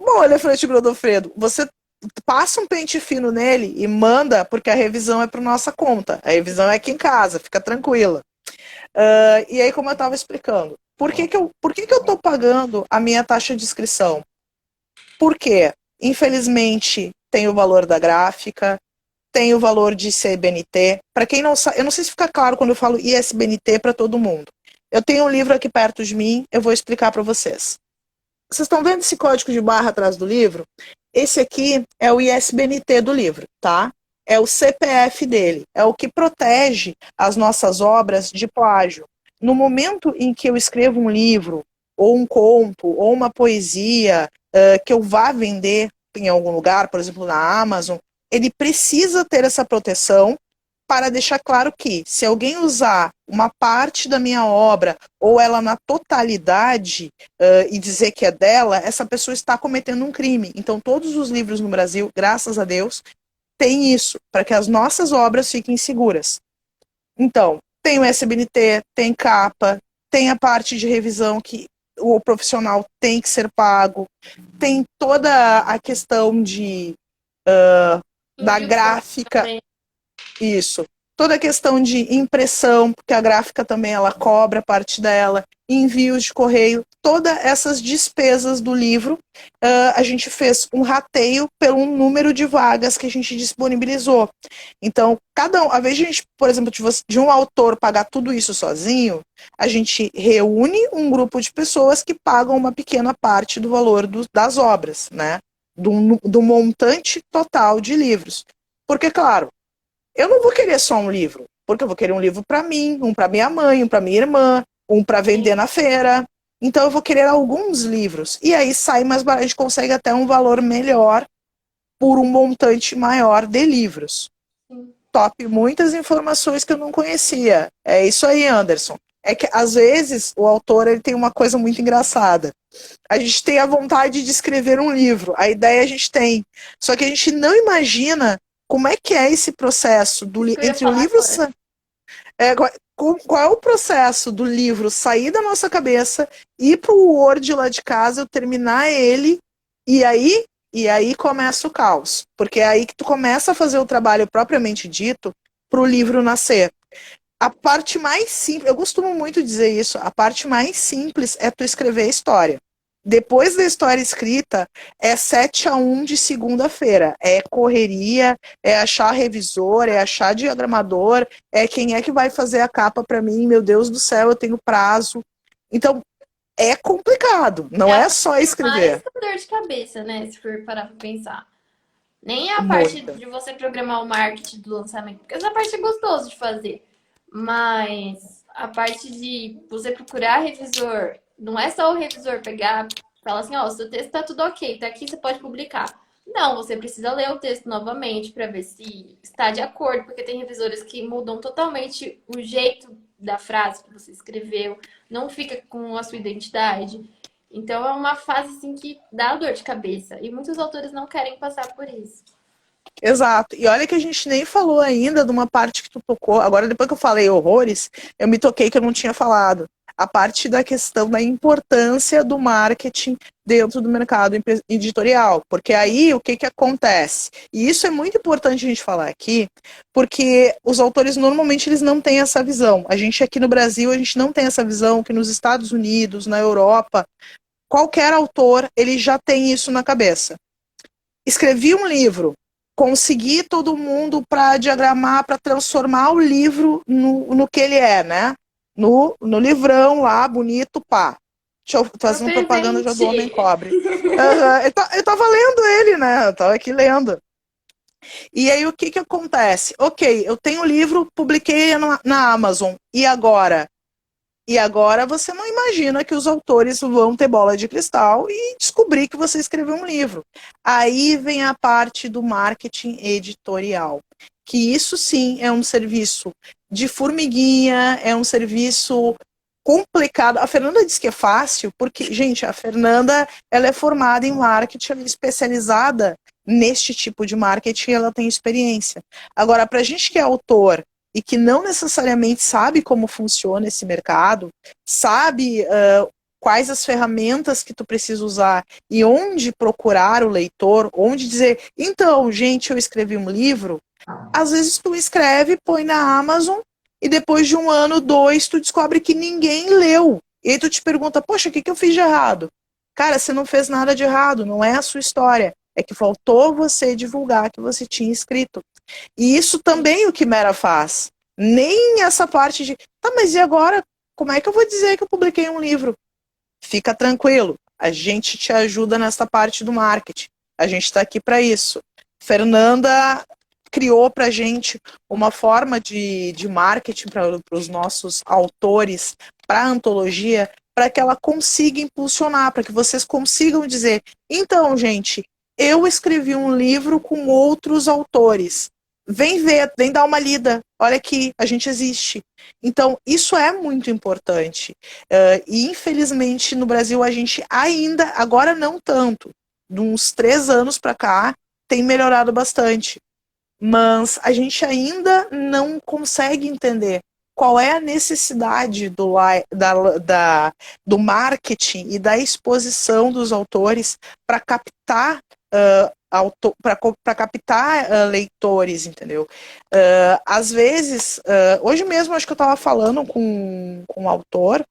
Bom, Elefante Godofredo, você passa um pente fino nele e manda, porque a revisão é para nossa conta. A revisão é aqui em casa, fica tranquila. E aí, como eu estava explicando, por que eu estou pagando a minha taxa de inscrição? Porque, infelizmente, tem o valor da gráfica, tem o valor de CBNT. Para quem não sabe, eu não sei se fica claro quando eu falo ISBNT para todo mundo. Eu tenho um livro aqui perto de mim, eu vou explicar para vocês. Vocês estão vendo esse código de barra atrás do livro? Esse aqui é o ISBNT do livro, tá? É o CPF dele, é o que protege as nossas obras de plágio. No momento em que eu escrevo um livro, ou um conto, ou uma poesia, que eu vá vender em algum lugar, por exemplo, na Amazon, ele precisa ter essa proteção para deixar claro que, se alguém usar uma parte da minha obra, ou ela na totalidade, e dizer que é dela, essa pessoa está cometendo um crime. Então, todos os livros no Brasil, graças a Deus, têm isso, para que as nossas obras fiquem seguras. Então, tem o SBNT, tem capa, tem a parte de revisão que o profissional tem que ser pago, tem toda a questão da gráfica, isso, toda a questão de impressão, porque a gráfica também ela cobra parte dela, envios de correio, todas essas despesas do livro, a gente fez um rateio pelo número de vagas que a gente disponibilizou. Então, a vez de a gente, por exemplo, de um autor pagar tudo isso sozinho, a gente reúne um grupo de pessoas que pagam uma pequena parte do valor das obras, né? Do montante total de livros. Porque, claro, eu não vou querer só um livro, porque eu vou querer um livro para mim, um para minha mãe, um para minha irmã, um para vender na feira. Então eu vou querer alguns livros. E aí sai mais barato, a gente consegue até um valor melhor por um montante maior de livros. Sim. Top, muitas informações que eu não conhecia. É isso aí, Anderson. É que, às vezes, o autor ele tem uma coisa muito engraçada. A gente tem a vontade de escrever um livro, a ideia a gente tem. Só que a gente não imagina como é que é esse processo Isso que eu ia entre o falar livro... agora. Qual é o processo do livro sair da nossa cabeça, ir para o Word lá de casa, eu terminar ele, e aí, e aí começa o caos. Porque é aí que tu começa a fazer o trabalho propriamente dito para o livro nascer. A parte mais simples, eu costumo muito dizer isso, a parte mais simples é tu escrever a história. Depois da história escrita, é 7-1 de segunda-feira. É correria, é achar revisor, é achar diagramador, é quem é que vai fazer a capa para mim, meu Deus do céu, eu tenho prazo. Então, é complicado, É não a é só parte mais escrever. com dor de cabeça, né? Se for parar pra pensar. Nem é a parte Muita. de você programar o marketing do lançamento, porque essa parte é gostoso de fazer. Mas a parte de você procurar revisor, não é só o revisor pegar e falar assim, ó, o seu texto tá tudo ok, tá aqui, você pode publicar. Não, você precisa ler o texto novamente para ver se está de acordo, porque tem revisores que mudam totalmente o jeito da frase que você escreveu, não fica com a sua identidade. Então é uma fase assim que dá dor de cabeça e muitos autores não querem passar por isso. Exato. E olha que a gente nem falou ainda de uma parte que tu tocou. Agora, depois que eu falei horrores, eu me toquei que eu não tinha falado. A parte da questão da importância do marketing dentro do mercado editorial. Porque aí o que, que acontece? E isso é muito importante a gente falar aqui, porque os autores normalmente eles não têm essa visão. A gente aqui no Brasil, a gente não tem essa visão que nos Estados Unidos, na Europa, qualquer autor ele já tem isso na cabeça. Escrevi um livro, consegui todo mundo para diagramar, para transformar o livro no que ele é, né? No livrão lá, bonito, pá. Deixa eu Meu fazer uma propaganda já do Homem presente! Cobre. Eu tava lendo ele, né? Eu tava aqui lendo. E aí o que que acontece? Ok, eu tenho o livro, publiquei na Amazon. E agora? E agora você não imagina que os autores vão ter bola de cristal e descobrir que você escreveu um livro. Aí vem a parte do marketing editorial, que isso sim é um serviço de formiguinha, é um serviço complicado. A Fernanda diz que é fácil, porque, gente, a Fernanda ela é formada em marketing, ela é especializada neste tipo de marketing, ela tem experiência. Agora, para a gente que é autor e que não necessariamente sabe como funciona esse mercado, sabe quais as ferramentas que tu precisa usar e onde procurar o leitor, onde dizer, então, gente, eu escrevi um livro, às vezes tu escreve, põe na Amazon e depois de 1 ano, 2, tu descobre que ninguém leu. E aí tu te pergunta, poxa, o que eu fiz de errado? Cara, você não fez nada de errado, não é a sua história. É que faltou você divulgar que você tinha escrito. E isso também o Quimera faz. Nem essa parte de, tá, mas e agora? Como é que eu vou dizer que eu publiquei um livro? Fica tranquilo, a gente te ajuda nessa parte do marketing. A gente está aqui para isso. Fernanda criou para a gente uma forma de marketing para os nossos autores, para a antologia, para que ela consiga impulsionar, para que vocês consigam dizer, então, gente, eu escrevi um livro com outros autores. Vem ver, vem dar uma lida. Olha aqui, a gente existe. Então, isso é muito importante. E infelizmente no Brasil a gente ainda, agora não tanto, de uns 3 anos para cá, tem melhorado bastante. Mas a gente ainda não consegue entender qual é a necessidade do marketing e da exposição dos autores para captar para captar leitores, entendeu? Às vezes, hoje mesmo acho que eu estava falando com um autor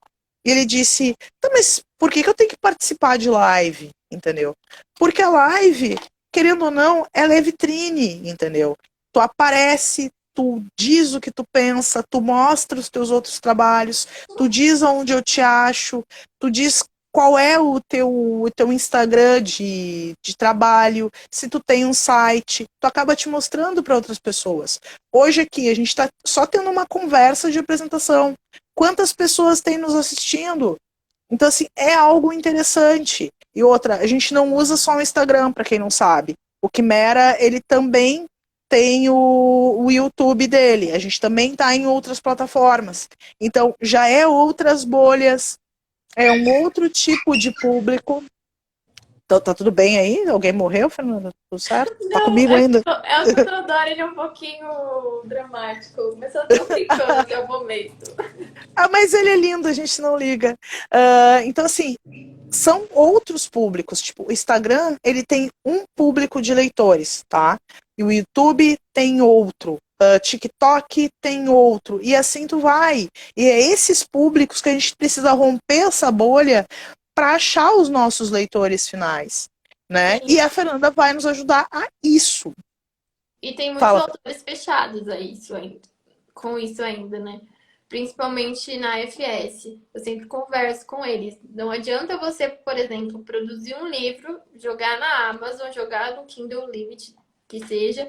e ele disse, tá, mas por que eu tenho que participar de live, entendeu? Porque a live, querendo ou não, ela é vitrine, entendeu? Tu aparece, tu diz o que tu pensa, tu mostra os teus outros trabalhos, tu diz onde eu te acho, tu diz qual é o teu Instagram de trabalho, se tu tem um site, tu acaba te mostrando para outras pessoas. Hoje aqui a gente está só tendo uma conversa de apresentação. Quantas pessoas tem nos assistindo? Então, assim, é algo interessante. E outra, a gente não usa só o Instagram, para quem não sabe. O Quimera, ele também tem o YouTube dele. A gente também está em outras plataformas. Então, já é outras bolhas, é um outro tipo de público. Tá tudo bem aí? Alguém morreu, Fernanda? Tudo certo? Tá Não, comigo ainda? é o que o Teodoro, ele é um pouquinho dramático, mas eu tô brincando até o momento. Ah, mas ele é lindo, a gente não liga. Então, assim, são outros públicos. Tipo, o Instagram, ele tem um público de leitores, tá? E o YouTube tem outro. TikTok tem outro. E assim tu vai. E é esses públicos que a gente precisa romper essa bolha para achar os nossos leitores finais, né? Sim. E a Fernanda vai nos ajudar a isso. E tem muitos Fala. autores fechados a isso ainda, com isso ainda, né? Principalmente na FS. Eu sempre converso com eles. Não adianta você, por exemplo, produzir um livro, jogar na Amazon, jogar no Kindle Unlimited, que seja,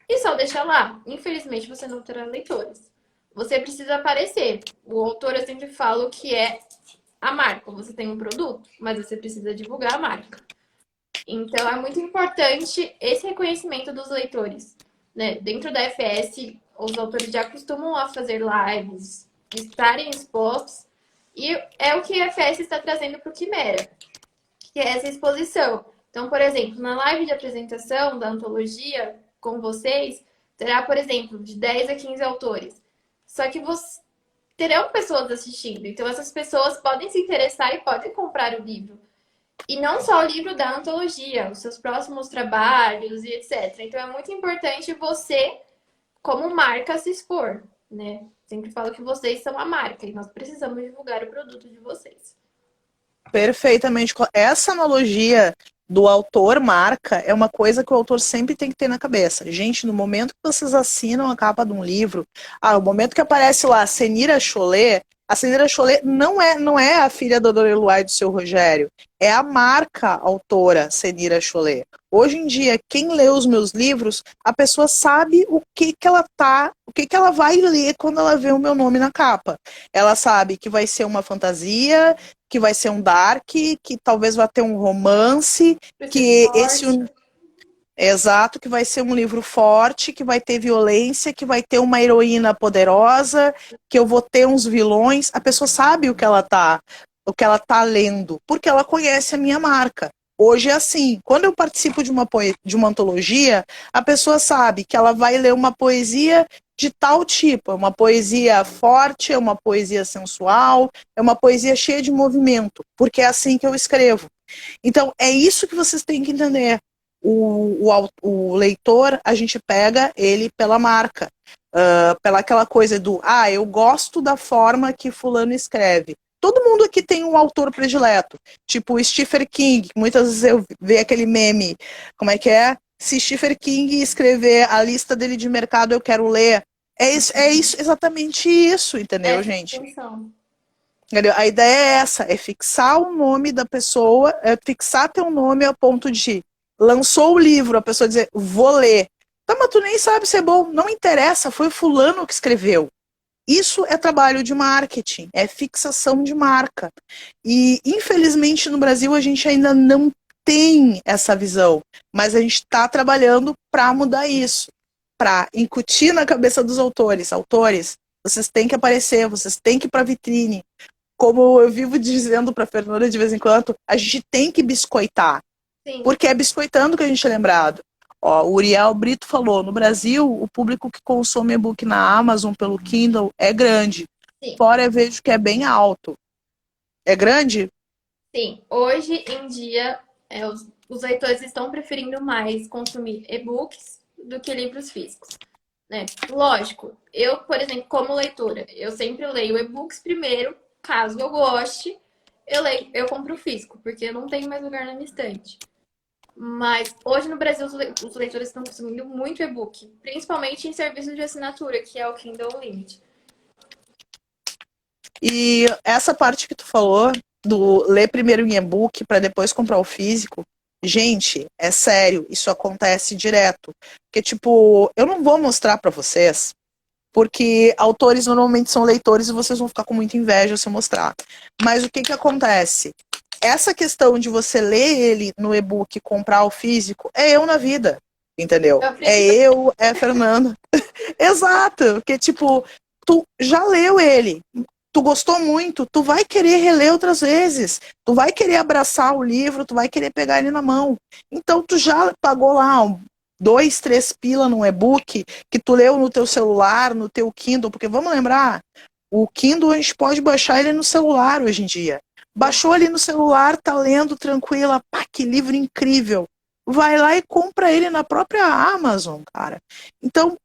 e só deixar lá. Infelizmente, você não terá leitores. Você precisa aparecer. O autor, eu sempre falo que é a marca. Você tem um produto, mas você precisa divulgar a marca. Então, é muito importante esse reconhecimento dos leitores, né? Dentro da FS, os autores já costumam a fazer lives, estarem expostos, e é o que a FS está trazendo para o Quimera, que é essa exposição. Então, por exemplo, na live de apresentação da antologia com vocês, terá, por exemplo, de 10 a 15 autores. Só que terão pessoas assistindo, então essas pessoas podem se interessar e podem comprar o livro. E não só o livro da antologia, os seus próximos trabalhos e etc. Então é muito importante você, como marca, se expor, né? Sempre falo que vocês são a marca e nós precisamos divulgar o produto de vocês. Perfeitamente. Essa analogia do autor marca é uma coisa que o autor sempre tem que ter na cabeça. Gente, no momento que vocês assinam a capa de um livro, no momento que aparece lá Senira Chollet, a Senira Chollet não é a filha da Dona Eloá e do seu Rogério, é a marca autora Senira Chollet. Hoje em dia, quem lê os meus livros, a pessoa sabe o que ela vai ler quando ela vê o meu nome na capa. Ela sabe que vai ser uma fantasia, que vai ser um dark, que talvez vá ter um romance, que esse exato, que vai ser um livro forte, que vai ter violência, que vai ter uma heroína poderosa, que eu vou ter uns vilões. A pessoa sabe o que ela tá lendo, porque ela conhece a minha marca. Hoje é assim, quando eu participo de uma antologia, a pessoa sabe que ela vai ler uma poesia de tal tipo, é uma poesia forte, é uma poesia sensual, é uma poesia cheia de movimento, porque é assim que eu escrevo. Então, é isso que vocês têm que entender. O leitor, a gente pega ele pela marca, pela aquela coisa do, eu gosto da forma que fulano escreve. Todo mundo aqui tem um autor predileto, tipo o Stephen King. Muitas vezes eu vejo aquele meme, como é que é? Se Stephen King escrever a lista dele de mercado, eu quero ler. É isso, exatamente isso, entendeu, Essa gente? intenção. A ideia é essa, é fixar o nome da pessoa, é fixar teu nome a ponto de lançou o livro, a pessoa dizer, vou ler. Tá, mas tu nem sabe se é bom. Não interessa, foi fulano que escreveu. Isso é trabalho de marketing, é fixação de marca. E, infelizmente, no Brasil, a gente ainda não tem essa visão. Mas a gente está trabalhando para mudar isso. Para incutir na cabeça dos autores. Autores, vocês têm que aparecer, vocês têm que ir para vitrine. Como eu vivo dizendo para a Fernanda de vez em quando, a gente tem que biscoitar. Sim. Porque é biscoitando que a gente é lembrado. Ó, o Uriel Brito falou, no Brasil, o público que consome e-book na Amazon pelo Kindle é grande. Sim. Fora eu vejo que é bem alto. É grande? Sim. Hoje em dia, os leitores estão preferindo mais consumir e-books do que livros físicos, né? Lógico, eu, por exemplo, como leitora, eu sempre leio e-books primeiro, caso eu goste, eu compro o físico, porque eu não tenho mais lugar na minha estante. Mas hoje no Brasil os leitores estão consumindo muito e-book, principalmente em serviços de assinatura, que é o Kindle Unlimited. E essa parte que tu falou do ler primeiro em e-book para depois comprar o físico, gente, é sério, isso acontece direto. Porque, tipo, eu não vou mostrar para vocês, porque autores normalmente são leitores e vocês vão ficar com muita inveja se eu mostrar. Mas o que acontece? essa questão de você ler ele no e-book e comprar o físico, é eu na vida, entendeu? Eu É prefiro. eu, é a Fernanda. Exato, porque, tipo, tu já leu ele, tu gostou muito, tu vai querer reler outras vezes, tu vai querer abraçar o livro, tu vai querer pegar ele na mão. Então, tu já pagou lá 2, 3 pila num e-book que tu leu no teu celular, no teu Kindle, porque vamos lembrar, o Kindle a gente pode baixar ele no celular hoje em dia. Baixou ali no celular, tá lendo tranquila, pá, que livro incrível. Vai lá e compra ele na própria Amazon, cara. Então,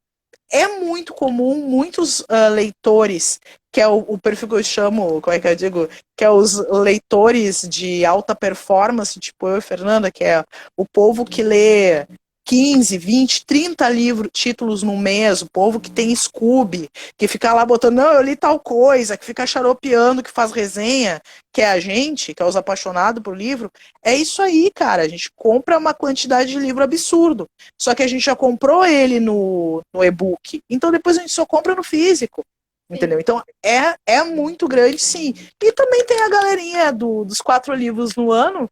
é muito comum muitos leitores, que é o perfil que eu chamo, como é que eu digo? Que é os leitores de alta performance, tipo eu e Fernanda, que é o povo que lê 15, 20, 30 títulos no mês, o povo que tem Scooby, que fica lá botando, não, eu li tal coisa, que fica xaropeando, que faz resenha, que é a gente, que é os apaixonados por livro. É isso aí, cara. A gente compra uma quantidade de livro absurdo. Só que a gente já comprou ele no e-book. Então depois a gente só compra no físico. Entendeu? Sim. Então é muito grande, sim. E também tem a galerinha dos 4 livros no ano,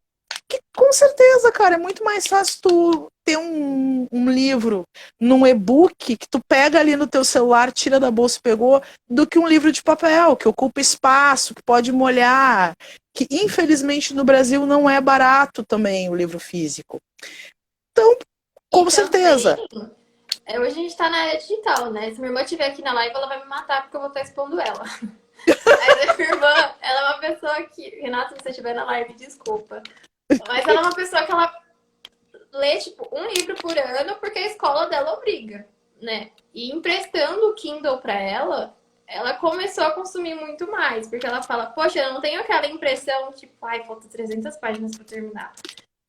que com certeza, cara, é muito mais fácil tu ter um livro num e-book que tu pega ali no teu celular, tira da bolsa e pegou, do que um livro de papel, que ocupa espaço, que pode molhar, que infelizmente no Brasil não é barato também o livro físico. Então, E com também, certeza. hoje a gente tá na era digital, né? Se minha irmã estiver aqui na live, ela vai me matar porque eu vou estar expondo ela. Mas a minha irmã, ela é uma pessoa que. Renata, se você estiver na live, desculpa. Mas ela é uma pessoa que ela lê, tipo, um livro por ano porque a escola dela obriga, né? E emprestando o Kindle pra ela, ela começou a consumir muito mais. Porque ela fala, poxa, eu não tenho aquela impressão, tipo, ai, falta 300 páginas pra terminar.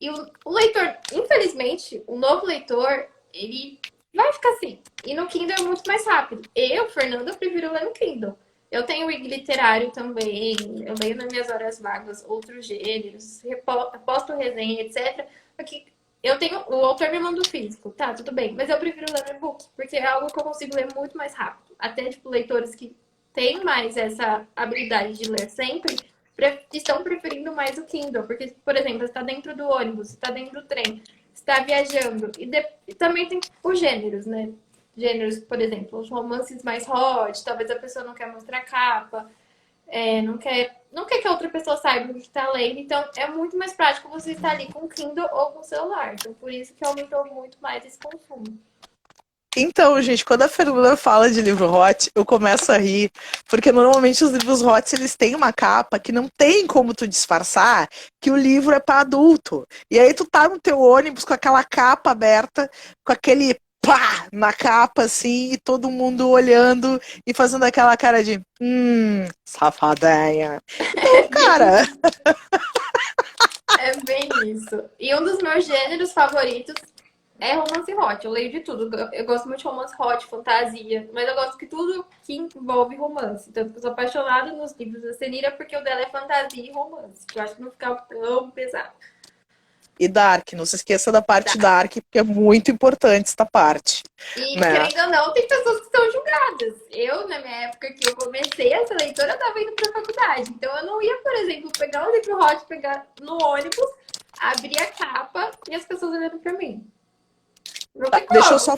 E o leitor, infelizmente, o novo leitor, ele vai ficar assim. E no Kindle é muito mais rápido. Eu, Fernanda, prefiro ler no Kindle. Eu tenho Wig literário também, eu leio nas minhas horas vagas outros gêneros, posto resenha, etc. Porque eu tenho. O autor me manda o físico, tá, tudo bem. Mas eu prefiro ler no e-book, porque é algo que eu consigo ler muito mais rápido. Até, tipo, leitores que têm mais essa habilidade de ler sempre estão preferindo mais o Kindle, porque, por exemplo, você está dentro do ônibus, você está dentro do trem, você está viajando. E também tem os gêneros, né? Gêneros, por exemplo, os romances mais hot, talvez a pessoa não quer mostrar capa, não quer que a outra pessoa saiba o que está lendo, então é muito mais prático você estar ali com o Kindle ou com o celular. Então, por isso que aumentou muito mais esse consumo. Então, gente, quando a Fernanda fala de livro hot, eu começo a rir, porque normalmente os livros hot, eles têm uma capa que não tem como tu disfarçar que o livro é para adulto. E aí tu tá no teu ônibus com aquela capa aberta, com aquele pá na capa, assim, e todo mundo olhando e fazendo aquela cara de safadinha. Então, É bem, cara, é bem isso. E um dos meus gêneros favoritos é romance hot, eu leio de tudo. Eu gosto muito de romance hot, fantasia, mas eu gosto que tudo que envolve romance. Tanto que eu sou apaixonada nos livros da Senira porque o dela é fantasia e romance. Que eu acho que não fica tão pesado. e Dark, não se esqueça da Tá. parte Dark, porque é muito importante essa parte, E né? querendo ou não, tem pessoas que são julgadas. Eu, na minha época que eu comecei essa leitura, eu tava indo pra faculdade. Então eu não ia, por exemplo, pegar um livro hot, pegar no ônibus, abrir a capa e as pessoas olhando pra mim. Não Tá, tem deixa eu como. só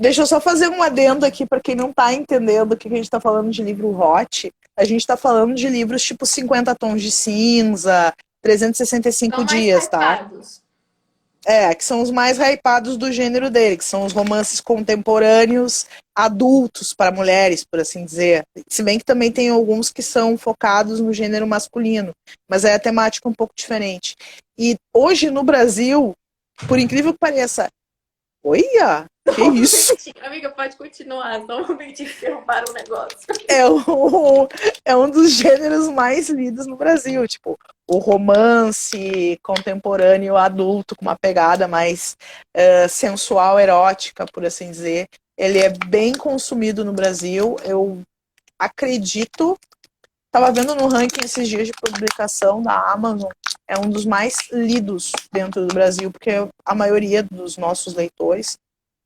Deixa eu só fazer um adendo aqui para quem não está entendendo o que a gente está falando de livro hot. A gente está falando de livros tipo 50 tons de cinza, São 365 mais dias, tá? hypados. Que são os mais hypados do gênero dele, que são os romances contemporâneos adultos para mulheres, por assim dizer. Se bem que também tem alguns que são focados no gênero masculino, mas é a temática um pouco diferente. E hoje no Brasil, por incrível que pareça, olha, que Só um isso? momentinho. Amiga, pode continuar. Só um momentinho que derrubaram o negócio. É um dos gêneros mais lidos no Brasil, tipo, o romance contemporâneo adulto com uma pegada mais sensual, erótica, por assim dizer. Ele é bem consumido no Brasil. Eu acredito, estava vendo no ranking esses dias de publicação da Amazon, é um dos mais lidos dentro do Brasil, porque a maioria dos nossos leitores,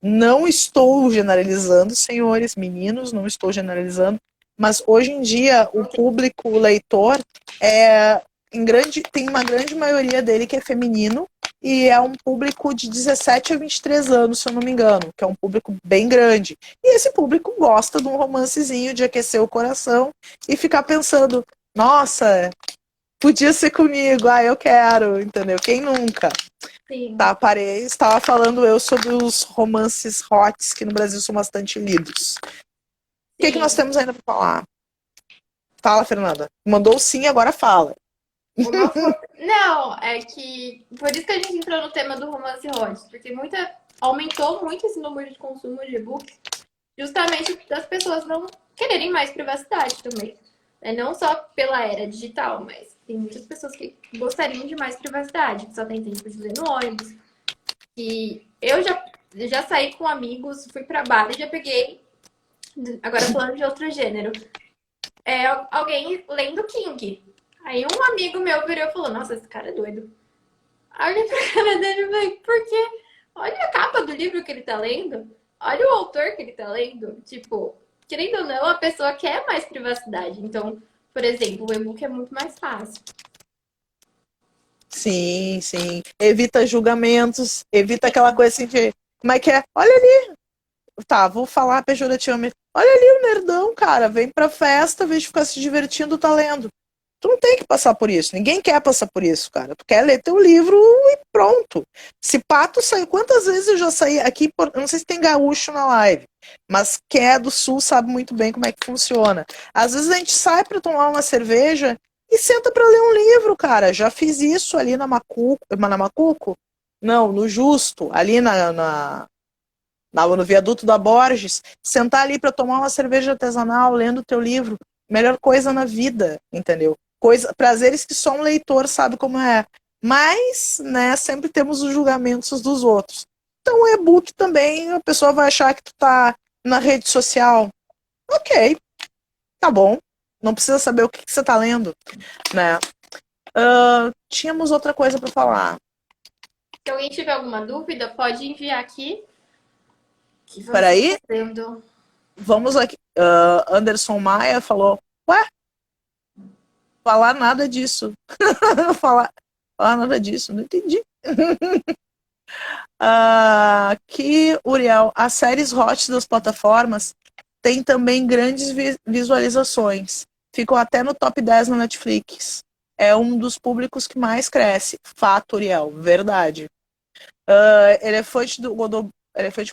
não estou generalizando, senhores, meninos, não estou generalizando, mas hoje em dia o público, o leitor, é tem uma grande maioria dele que é feminino e é um público de 17 a 23 anos, se eu não me engano, que é um público bem grande. E esse público gosta de um romancezinho, de aquecer o coração e ficar pensando, nossa, podia ser comigo, eu quero, entendeu? Quem nunca? Sim, Tá, parei, estava falando eu sobre os romances hots que no Brasil são bastante lidos. O que nós sim. temos ainda para falar? Fala, Fernanda. Mandou sim, agora fala. Não, é que por isso que a gente entrou no tema do romance hot, porque aumentou muito esse número de consumo de e-book, justamente das pessoas não quererem mais privacidade também. Não só pela era digital, mas tem muitas pessoas que gostariam de mais privacidade, que só tem tempo de ler no ônibus. E eu já saí com amigos, fui pra bar e já peguei, agora falando de outro gênero, alguém lendo King. Aí um amigo meu virou e falou, nossa, esse cara é doido. Aí eu olhei pra cara dele e falei, por quê? Olha a capa do livro que ele tá lendo. Olha o autor que ele tá lendo. Tipo, querendo ou não, a pessoa quer mais privacidade. Então, por exemplo, o e-book é muito mais fácil. Sim, sim. Evita julgamentos, evita aquela coisa assim de. Como é que é? Olha ali. Tá, vou falar pejorativamente. Olha ali o nerdão, cara. Vem pra festa, vem de ficar se divertindo, tá lendo. Tu não tem que passar por isso. Ninguém quer passar por isso, cara. Tu quer ler teu livro e pronto. Se pato saiu. Quantas vezes eu já saí aqui? Eu não sei se tem gaúcho na live, mas quem é do sul sabe muito bem como é que funciona. Às vezes a gente sai pra tomar uma cerveja e senta pra ler um livro, cara. Já fiz isso ali na Macuco. Na Macuco? Não, no Justo, ali no viaduto da Borges. Sentar ali pra tomar uma cerveja artesanal, lendo teu livro. Melhor coisa na vida, entendeu? Prazeres que só um leitor sabe como é. Mas, né, sempre temos os julgamentos dos outros. Então, o e-book também, a pessoa vai achar que tu tá na rede social. Ok, tá bom. Não precisa saber o que você tá lendo, né? Tínhamos outra coisa para falar. Se alguém tiver alguma dúvida, pode enviar aqui que vamos Peraí, respondendo. vamos aqui. Anderson Maia falou, ué, falar nada disso. falar, falar nada disso, não entendi. Aqui, Uriel, as séries hot das plataformas têm também grandes visualizações. Ficam até no top 10 na Netflix. É um dos públicos que mais cresce. Fato, Uriel, verdade. Elefante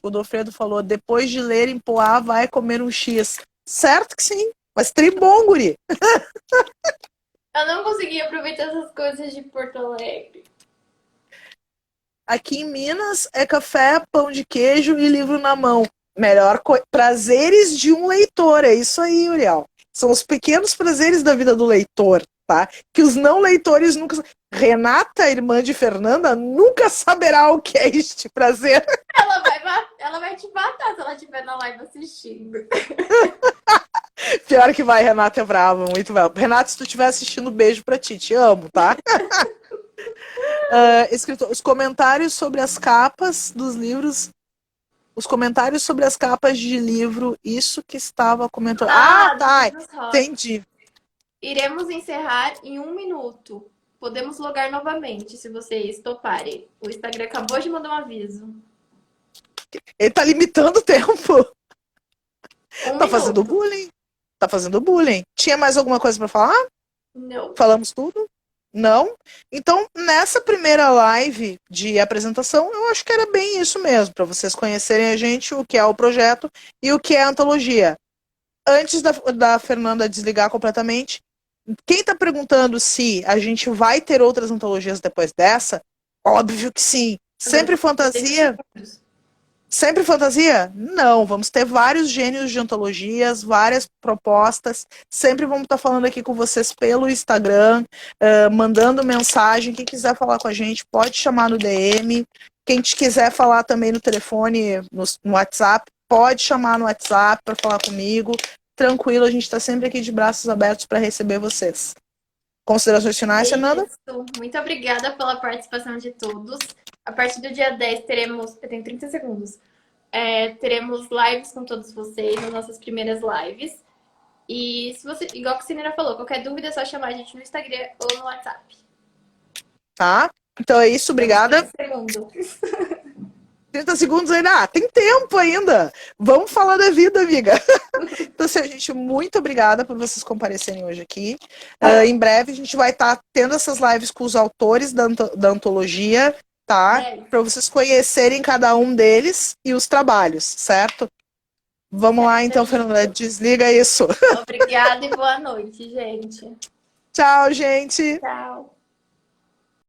Godofredo falou: depois de ler em Poá, vai comer um X. Certo que sim, mas tribom, guri. Eu não consegui aproveitar essas coisas de Porto Alegre. Aqui em Minas é café, pão de queijo e livro na mão. Prazeres de um leitor, é isso aí, Uriel. São os pequenos prazeres da vida do leitor, tá? Que os não leitores nunca. Renata, irmã de Fernanda, nunca saberá o que é este prazer. Ela vai te matar se ela estiver na live assistindo. Pior que vai, Renata é brava, muito brava. Renata, se tu estiver assistindo, beijo pra ti, te amo, tá? Escritor, os comentários sobre as capas dos livros. Os comentários sobre as capas de livro, isso que estava comentando. Ah, Dos tá, livros hot. entendi. Iremos encerrar em 1 minuto. Podemos logar novamente, se vocês toparem. O Instagram acabou de mandar um aviso. Ele tá limitando o tempo. Um Tá fazendo minuto. bullying. Tá fazendo bullying. Tinha mais alguma coisa para falar? Não. Falamos tudo? Não? Então, nessa primeira live de apresentação, eu acho que era bem isso mesmo, para vocês conhecerem a gente, o que é o projeto e o que é a antologia. Antes da Fernanda desligar completamente, quem está perguntando se a gente vai ter outras antologias depois dessa, óbvio que sim. Agora Sempre tem 30 fantasia? segundos. Sempre fantasia? Não, vamos ter vários gênios de antologias, várias propostas. Sempre vamos estar falando aqui com vocês pelo Instagram, mandando mensagem. Quem quiser falar com a gente, pode chamar no DM. Quem te quiser falar também no telefone, no WhatsApp, pode chamar no WhatsApp para falar comigo. Tranquilo, a gente está sempre aqui de braços abertos para receber vocês. Considerações finais, Fernanda? Isso. Muito obrigada pela participação de todos. A partir do dia 10 teremos. Eu tenho 30 segundos. Teremos lives com todos vocês, nas nossas primeiras lives. E se você, igual que a Cineira falou, qualquer dúvida é só chamar a gente no Instagram ou no WhatsApp. Tá? Então é isso, Temos obrigada. 30 segundos. 30 segundos ainda. Ah, tem tempo ainda. Vamos falar da vida, amiga. Então, assim, gente, muito obrigada por vocês comparecerem hoje aqui. Em breve a gente vai estar tendo essas lives com os autores da antologia, tá? Para vocês conhecerem cada um deles e os trabalhos, certo? Vamos lá, então, Fernanda, desliga isso. Obrigada e boa noite, gente. Tchau, gente. Tchau.